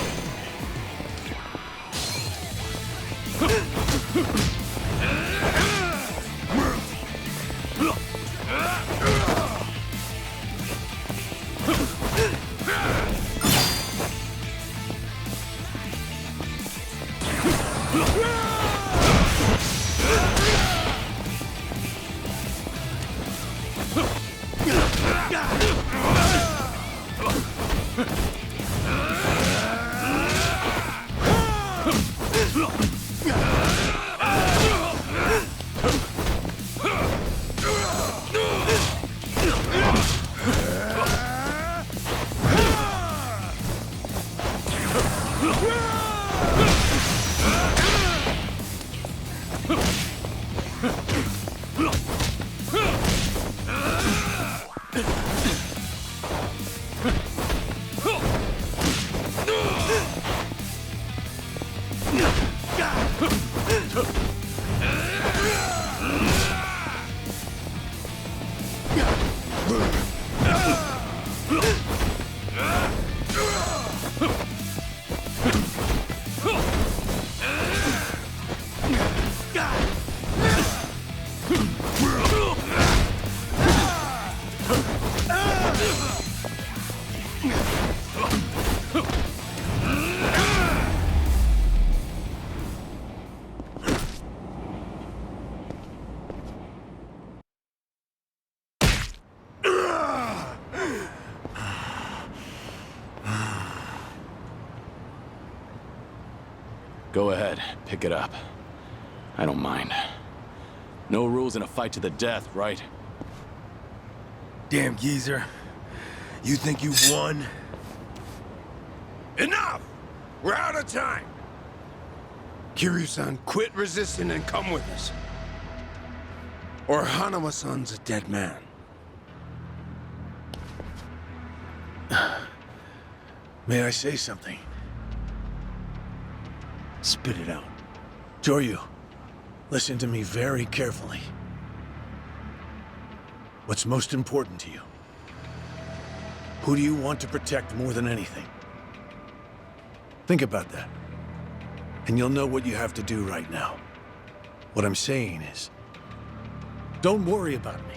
Go ahead, pick it up. I don't mind. No rules in a fight to the death, right? Damn geezer. You think you've won? Enough! We're out of time! Kiryu-san, quit resisting and come with us. Or Hanama-san's a dead man. May I say something? Spit it out. Joryu, Listen to me very carefully. What's most important to you? Who do you want to protect more than anything? Think about that. And you'll know what you have to do right now. What I'm saying is, don't worry about me.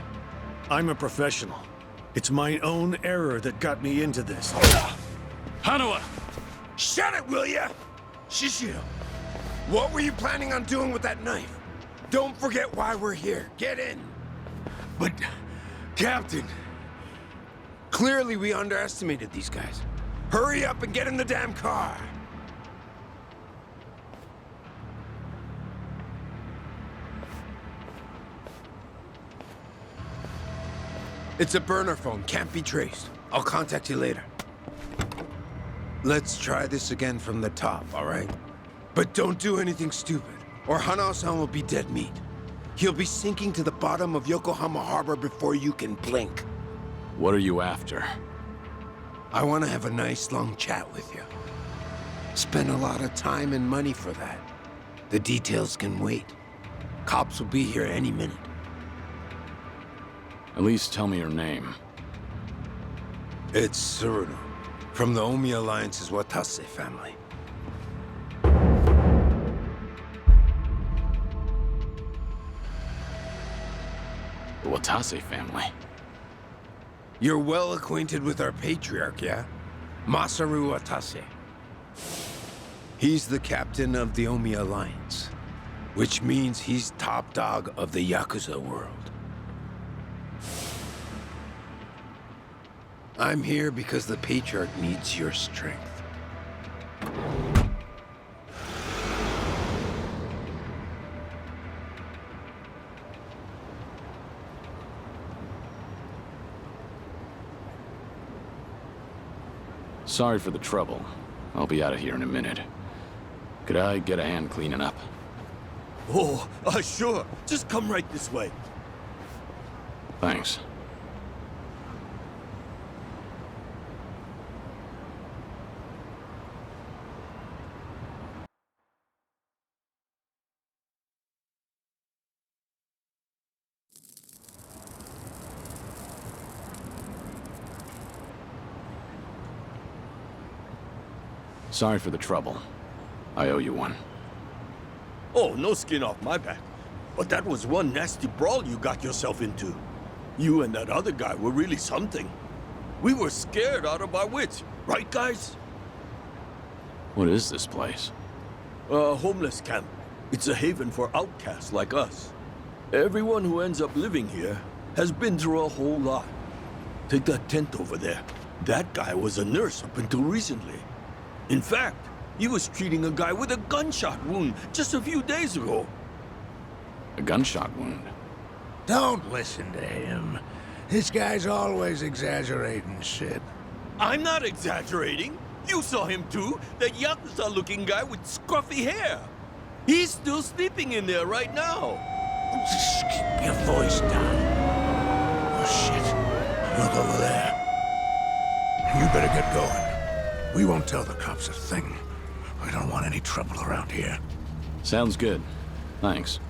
I'm a professional. It's my own error that got me into this. Hanawa! Shut it, will ya? Shishio, what were you planning on doing with that knife? Don't forget why we're here. Get in. But, Captain... Clearly we underestimated these guys. Hurry up and get in the damn car. It's a burner phone, can't be traced. I'll contact you later. Let's try this again from the top, all right? But don't do anything stupid, or Hanao-san will be dead meat. He'll be sinking to the bottom of Yokohama Harbor before you can blink. What are you after? I want to have a nice long chat with you. Spend a lot of time and money for that. The details can wait. Cops will be here any minute. At least tell me your name. It's Tsuruno, from the Omi Alliance's Watase family. The Watase family? You're well acquainted with our patriarch, yeah? Masaru Watase. He's the captain of the Omi Alliance, which means he's top dog of the Yakuza world. I'm here because the patriarch needs your strength. Sorry for the trouble. I'll be out of here in a minute. Could I get a hand cleaning up? Oh, sure. Just come right this way. Thanks. Sorry for the trouble. I owe you one. Oh, no skin off my back. But that was one nasty brawl you got yourself into. You and that other guy were really something. We were scared out of our wits, right, guys? What is this place? A homeless camp. It's a haven for outcasts like us. Everyone who ends up living here has been through a whole lot. Take that tent over there. That guy was a nurse up until recently. In fact, he was treating a guy with a gunshot wound just a few days ago. A gunshot wound? Don't listen to him. This guy's always exaggerating shit. I'm not exaggerating. You saw him too, that Yakuza-looking guy with scruffy hair. He's still sleeping in there right now. Just keep your voice down. Oh, shit. Look over there. You better get going. We won't tell the cops a thing. We don't want any trouble around here. Sounds good. Thanks.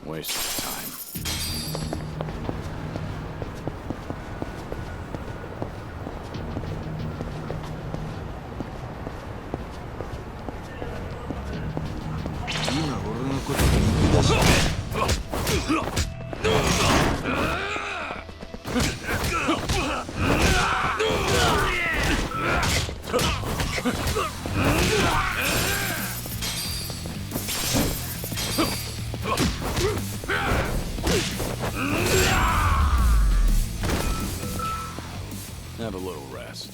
Waste of time. Have a little rest.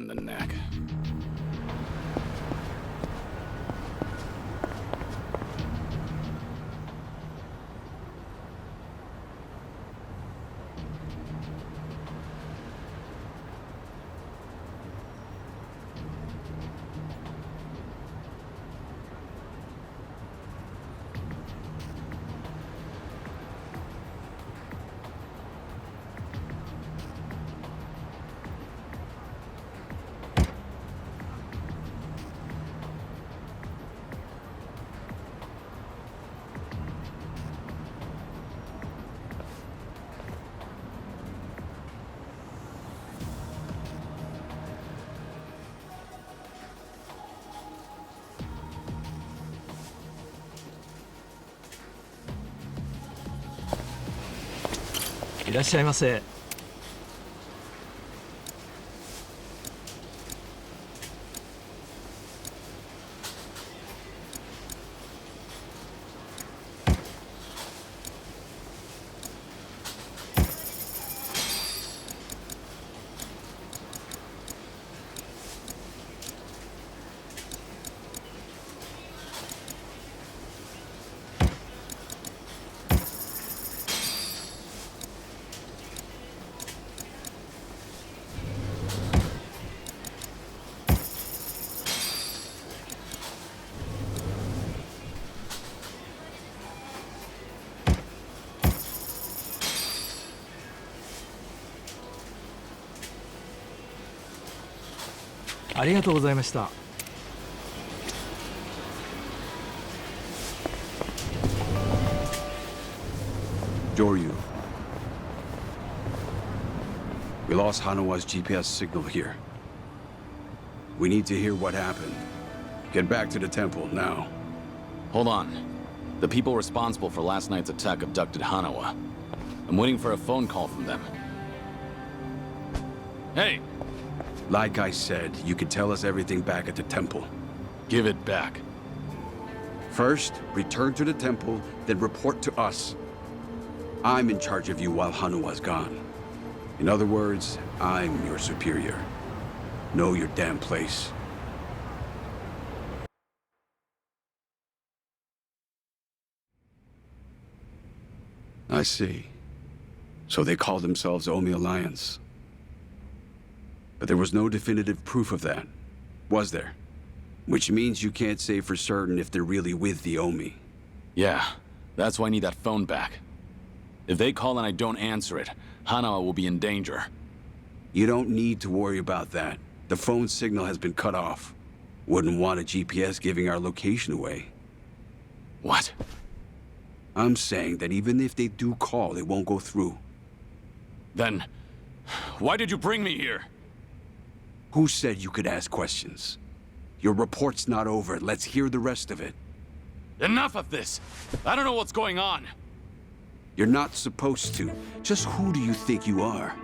in the neck.いらっしゃいませ。ありがとうございました。Joryu. We lost Hanawa's GPS signal here. We need to hear what happened. Get back to the temple now. Hold on. The people responsible for last night's attack abducted Hanawa. I'm waiting for a phone call from them. Hey! Like I said, you can tell us everything back at the temple. Give it back. First, return to the temple, then report to us. I'm in charge of you while Hanawa's gone. In other words, I'm your superior. Know your damn place. I see. So they call themselves Omi Alliance. But there was no definitive proof of that, was there? Which means you can't say for certain if they're really with the Omi. Yeah, that's why I need that phone back. If they call and I don't answer it, Hanawa will be in danger. You don't need to worry about that. The phone signal has been cut off. Wouldn't want a GPS giving our location away. What? I'm saying that even if they do call, it won't go through. Then, why did you bring me here? Who said you could ask questions? Your report's not over. Let's hear the rest of it. Enough of this! I don't know what's going on! You're not supposed to. Just who do you think you are?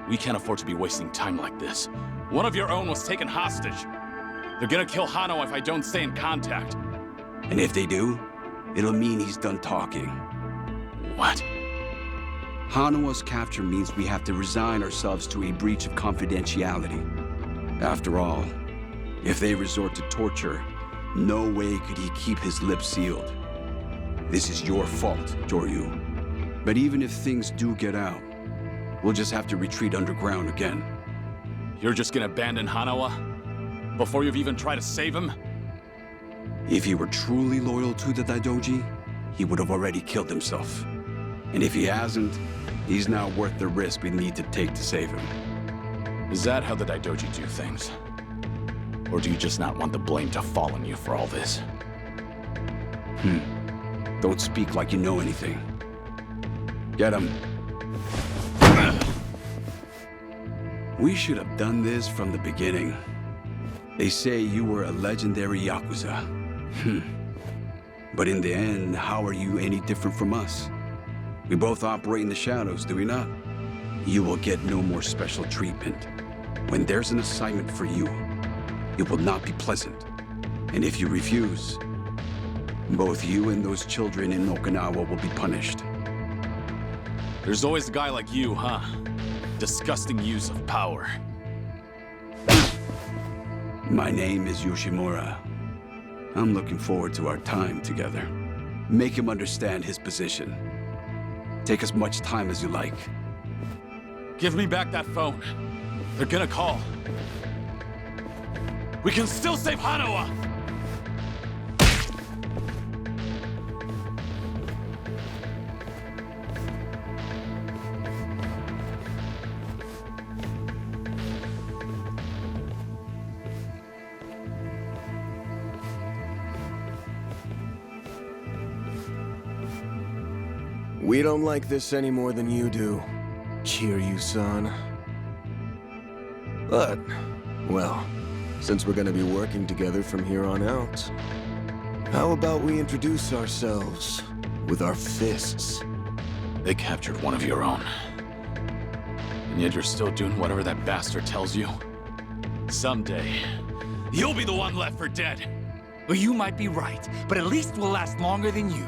We can't afford to be wasting time like this. One of your own was taken hostage. They're gonna kill Hanawa if I don't stay in contact. And if they do, it'll mean he's done talking. What? Hanawa's capture means we have to resign ourselves to a breach of confidentiality. After all, if they resort to torture, no way could he keep his lips sealed. This is your fault, Joryu. But even if things do get out, we'll just have to retreat underground again. You're just gonna abandon Hanawa? Before you've even tried to save him? If he were truly loyal to the Daidoji, he would have already killed himself. And if he hasn't, he's not worth the risk we need to take to save him. Is that how the Daidoji do things? Or do you just not want the blame to fall on you for all this? Don't speak like you know anything. Get him. We should have done this from the beginning. They say you were a legendary Yakuza. But in the end, how are you any different from us? We both operate in the shadows, do we not? You will get no more special treatment. When there's an assignment for you, it will not be pleasant. And if you refuse, both you and those children in Okinawa will be punished. There's always a guy like you, huh? disgusting use of power. My name is Yoshimura. I'm looking forward to our time together. Make him understand his position. Take as much time as you like. Give me back that phone. They're gonna call. We can still save Hanawa! We don't like this any more than you do, Kiryu-san. But, well, since we're gonna be working together from here on out, how about we introduce ourselves with our fists? They captured one of your own. And yet you're still doing whatever that bastard tells you? Someday, you'll be the one left for dead. Well, you might be right, but at least we'll last longer than you.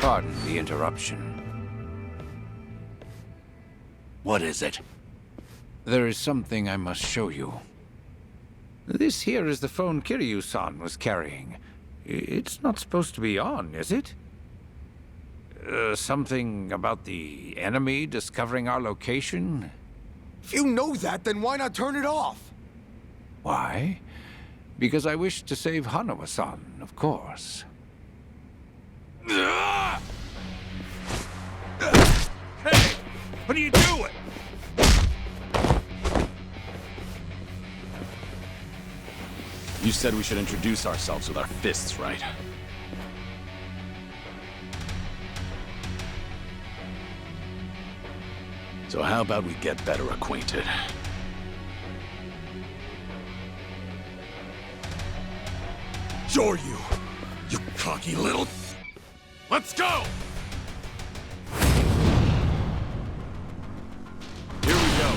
Pardon the interruption. What is it? There is something I must show you. This here is the phone Kiryu-san was carrying. It's not supposed to be on, is it? Something about the enemy discovering our location? If you know that, then why not turn it off? Why? Because I wish to save Hanawa-san, of course. Hey! What are you doing? You said we should introduce ourselves with our fists, right? So how about we get better acquainted? Sure you cocky little... Let's go! Here we go.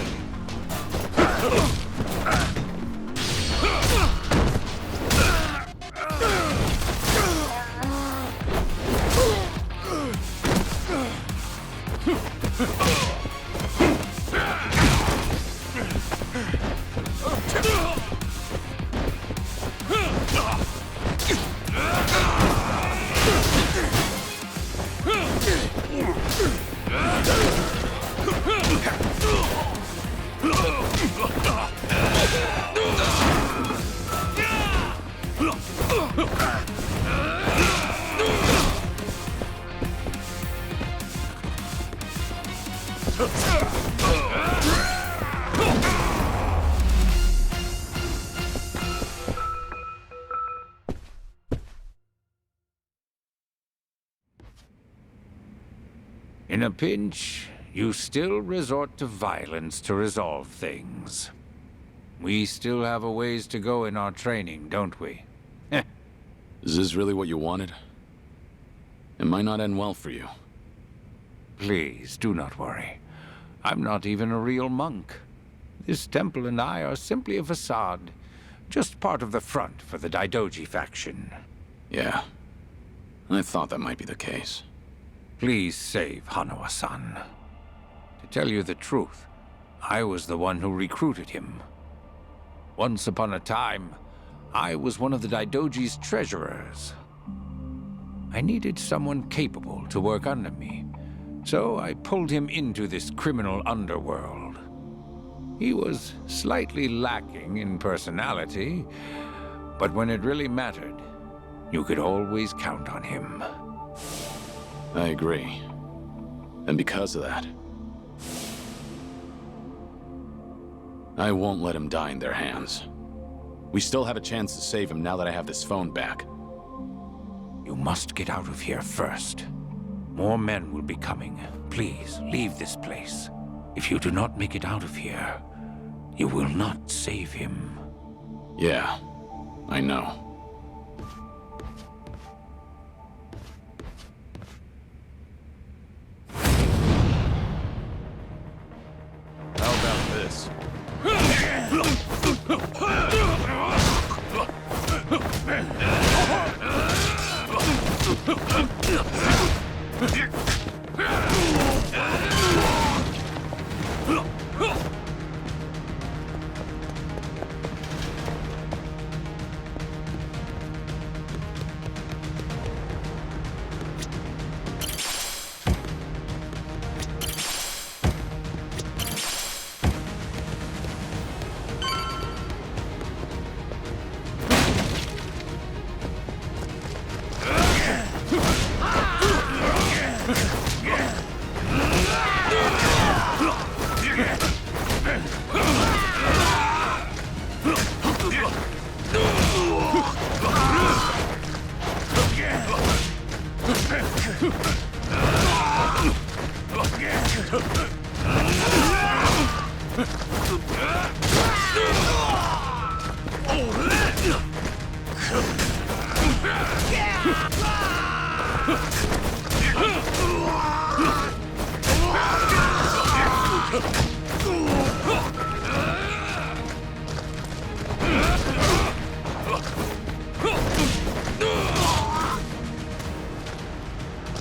In a pinch, you still resort to violence to resolve things. We still have a ways to go in our training, don't we? Is this really what you wanted? It might not end well for you. Please, do not worry. I'm not even a real monk. This temple and I are simply a facade. Just part of the front for the Daidoji faction. Yeah. I thought that might be the case. Please save Hanawa-san. To tell you the truth, I was the one who recruited him. Once upon a time, I was one of the Daidoji's treasurers. I needed someone capable to work under me, so I pulled him into this criminal underworld. He was slightly lacking in personality, but when it really mattered, you could always count on him. I agree. And because of that, I won't let him die in their hands. We still have a chance to save him now that I have this phone back. You must get out of here first. More men will be coming. Please, leave this place. If you do not make it out of here, you will not save him. Yeah, I know. How about this?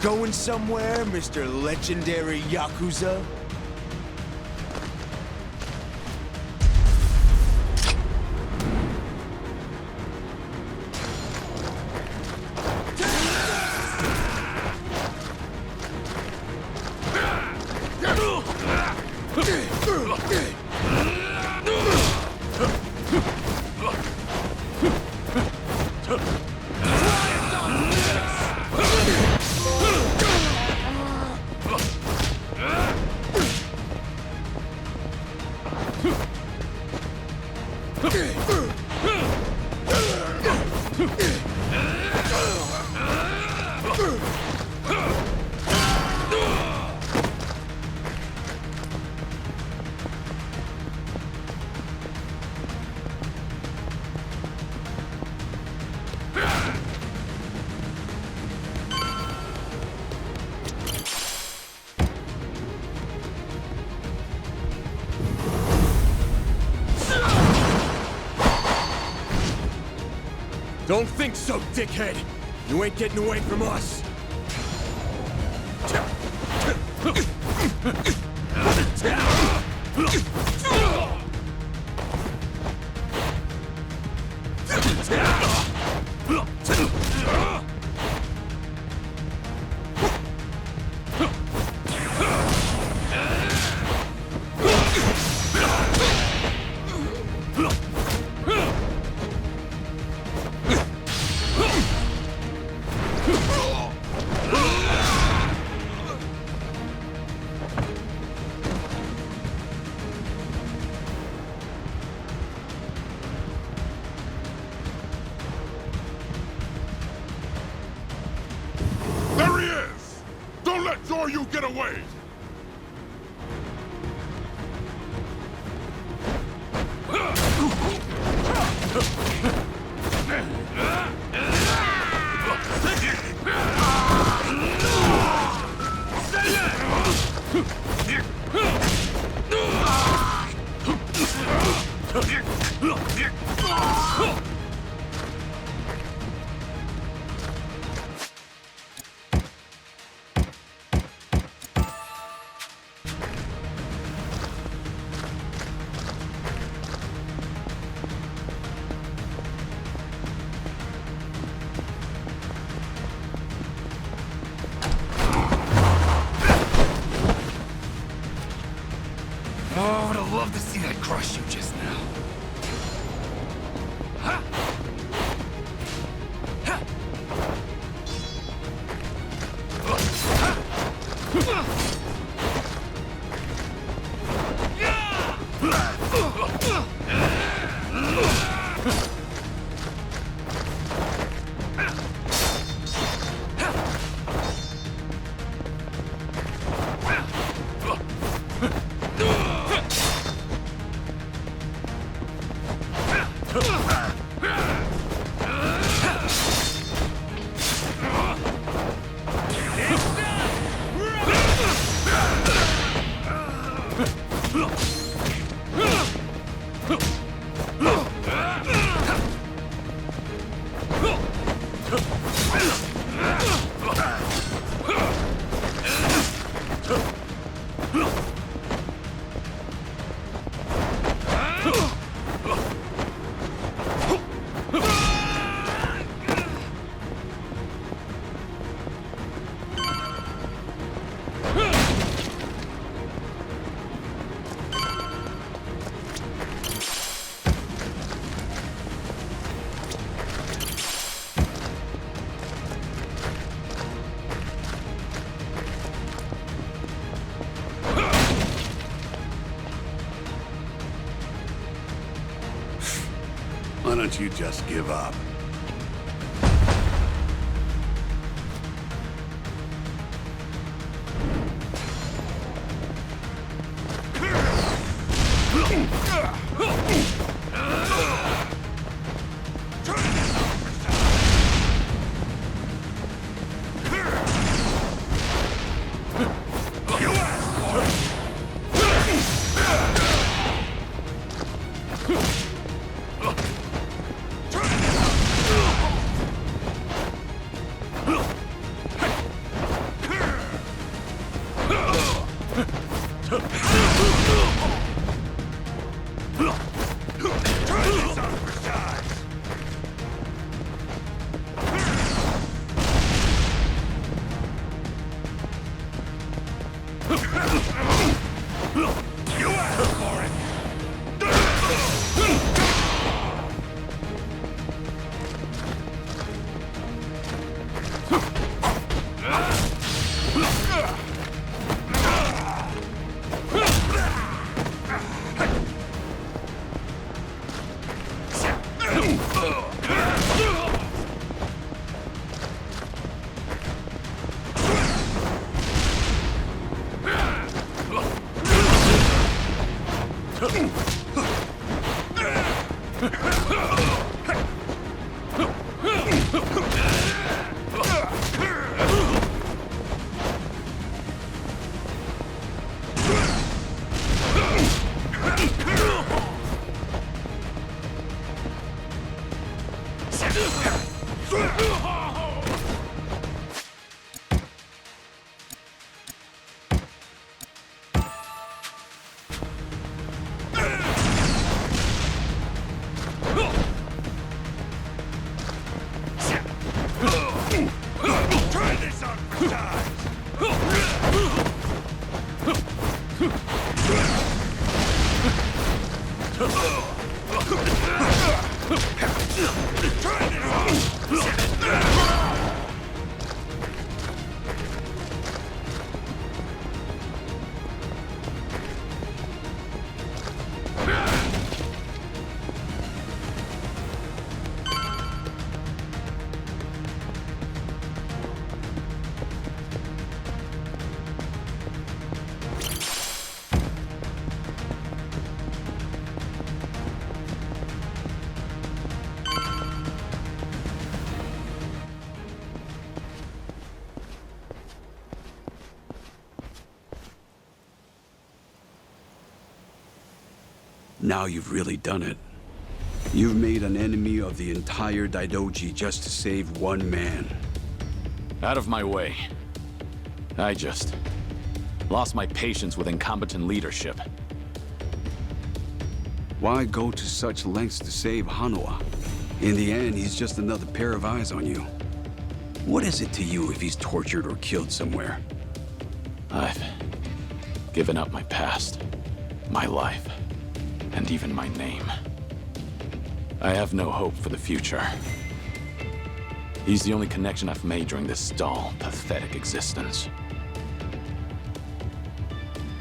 Going somewhere, Mr. Legendary Yakuza? Don't think so, dickhead! You ain't getting away from us! There he is! Don't let Zoryu get away! Oh, I would have loved to see that crush you just now. Why don't you just give up? Now you've really done it. You've made an enemy of the entire Daidoji just to save one man. Out of my way. I just lost my patience with incompetent leadership. Why go to such lengths to save Hanawa? In the end, he's just another pair of eyes on you. What is it to you if he's tortured or killed somewhere? I've given up my past, my life, and even my name. I have no hope for the future. He's the only connection I've made during this dull, pathetic existence.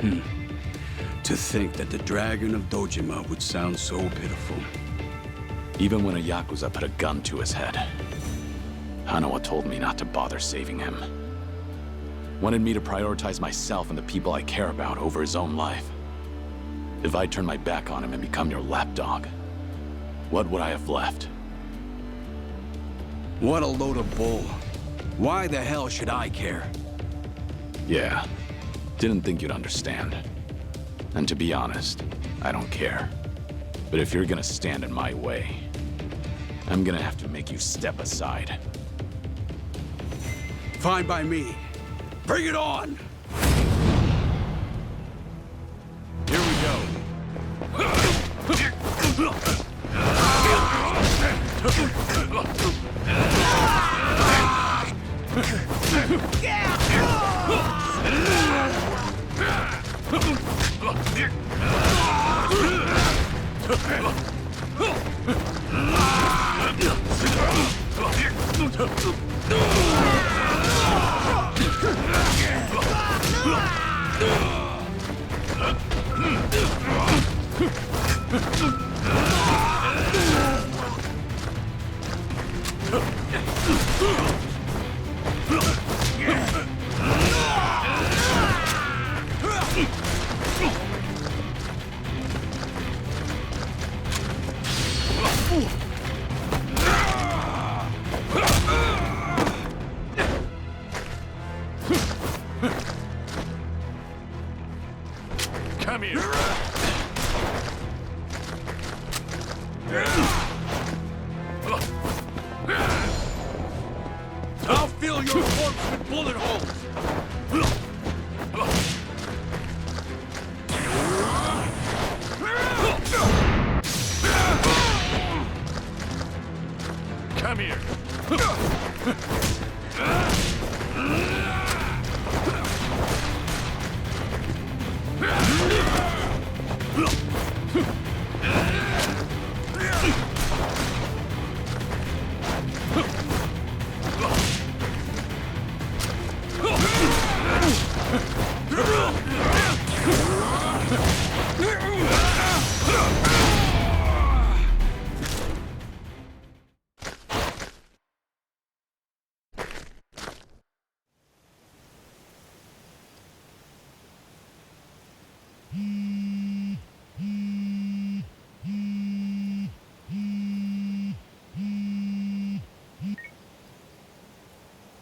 To think that the Dragon of Dojima would sound so pitiful. Even when a Yakuza put a gun to his head, Hanawa told me not to bother saving him. Wanted me to prioritize myself and the people I care about over his own life. If I turn my back on him and become your lapdog, what would I have left? What a load of bull. Why the hell should I care? Yeah, didn't think you'd understand. And to be honest, I don't care. But if you're gonna stand in my way, I'm gonna have to make you step aside. Fine by me. Bring it on! Here we go. Come here. I'll fill your corpse with bullet holes! Come here.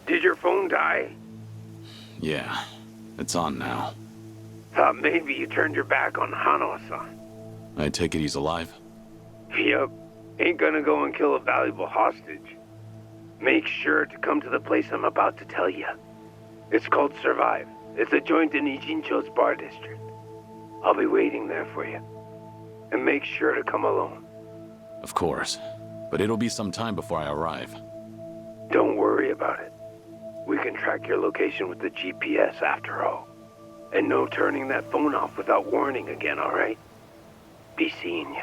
Did your phone die? Yeah, it's on now. Thought maybe you turned your back on Hanawa-san. I take it he's alive? Yup. Ain't gonna go and kill a valuable hostage. Make sure to come to the place I'm about to tell you. It's called Survive. It's a joint in Ijincho's bar district. I'll be waiting there for you. And make sure to come alone. Of course. But it'll be some time before I arrive. Don't worry about it. We can track your location with the GPS after all. And no turning that phone off without warning again, alright? Be seeing you.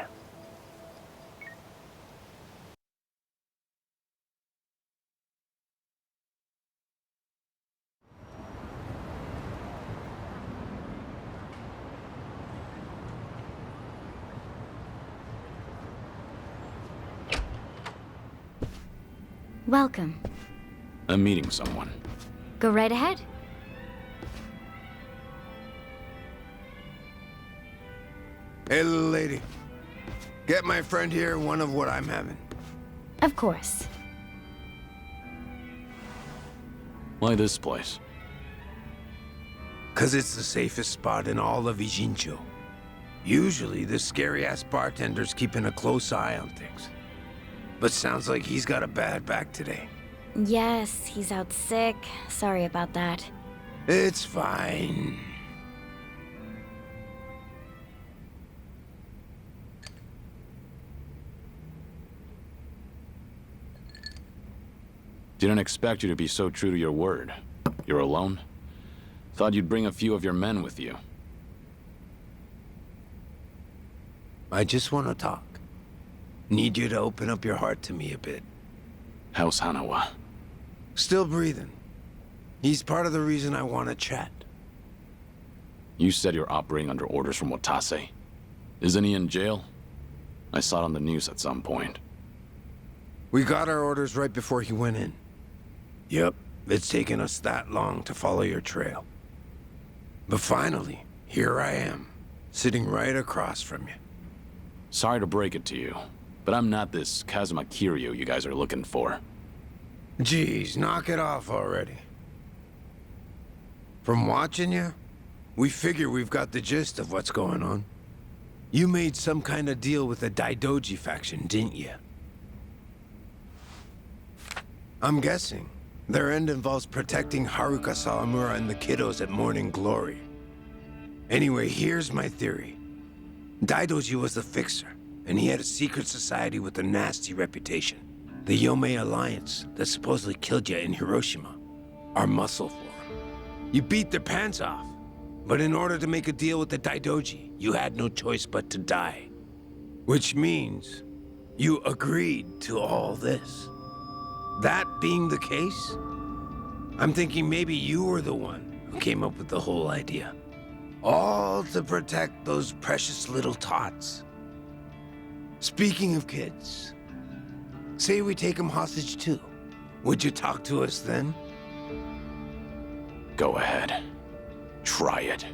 Welcome. I'm meeting someone. Go right ahead. Hey, little lady. Get my friend here one of what I'm having. Of course. Why this place? 'Cause it's the safest spot in all of Ijincho. Usually, the scary-ass bartender's keeping a close eye on things. But sounds like he's got a bad back today. Yes, he's out sick. Sorry about that. It's fine. Didn't expect you to be so true to your word. You're alone? Thought you'd bring a few of your men with you. I just want to talk. Need you to open up your heart to me a bit. How's Hanawa? Still breathing. He's part of the reason I want to chat. You said you're operating under orders from Watase. Isn't he in jail? I saw it on the news at some point. We got our orders right before he went in. Yep, it's taken us that long to follow your trail. But finally, here I am, sitting right across from you. Sorry to break it to you, but I'm not this Kazuma Kiryu you guys are looking for. Geez, knock it off already. From watching you, we figure we've got the gist of what's going on. You made some kind of deal with the Daidoji faction, didn't you? I'm guessing their end involves protecting Haruka Sawamura and the kiddos at Morning Glory. Anyway, here's my theory. Daidoji was the fixer, and he had a secret society with a nasty reputation. The Yomei Alliance that supposedly killed you in Hiroshima. Our muscle for him. You beat their pants off, but in order to make a deal with the Daidoji, you had no choice but to die. Which means you agreed to all this. That being the case, I'm thinking maybe you were the one who came up with the whole idea. All to protect those precious little tots. Speaking of kids, say we take them hostage too. Would you talk to us then? Go ahead. Try it.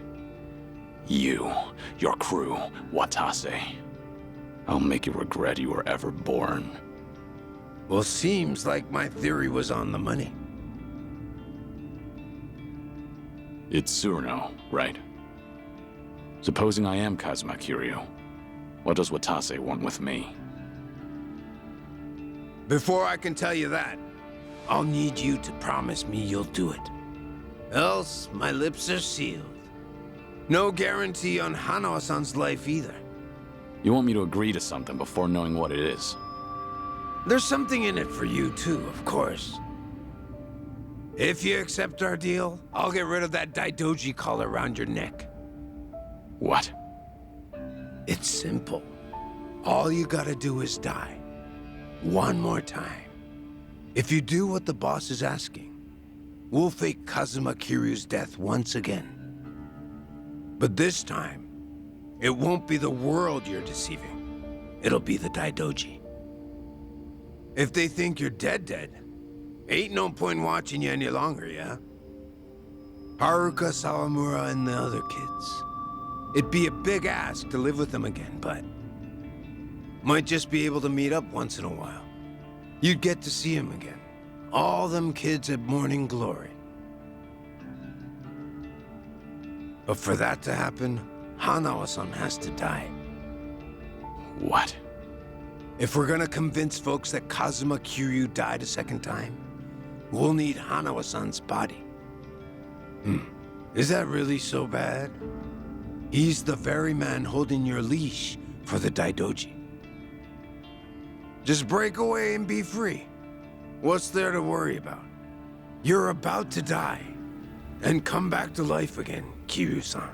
You, your crew, Watase. I'll make you regret you were ever born. Well, seems like my theory was on the money. It's Tsuruno, right? Supposing I am Kazuma Kiryu, what does Watase want with me? Before I can tell you that, I'll need you to promise me you'll do it. Else, my lips are sealed. No guarantee on Hanawa-san's life either. You want me to agree to something before knowing what it is? There's something in it for you too, of course. If you accept our deal, I'll get rid of that Daidoji collar around your neck. What? It's simple. All you gotta do is die. One more time. If you do what the boss is asking, we'll fake Kazuma Kiryu's death once again. But this time, it won't be the world you're deceiving. It'll be the Daidoji. If they think you're dead, ain't no point watching you any longer, yeah? Haruka, Sawamura, and the other kids. It'd be a big ask to live with them again, but might just be able to meet up once in a while. You'd get to see them again. All them kids at morning glory. But for that to happen, Hanawa-san has to die. What? If we're gonna convince folks that Kazuma Kiryu died a second time, we'll need Hanawa-san's body. Is that really so bad? He's the very man holding your leash for the Daidoji. Just break away and be free. What's there to worry about? You're about to die and come back to life again, Kiryu-san.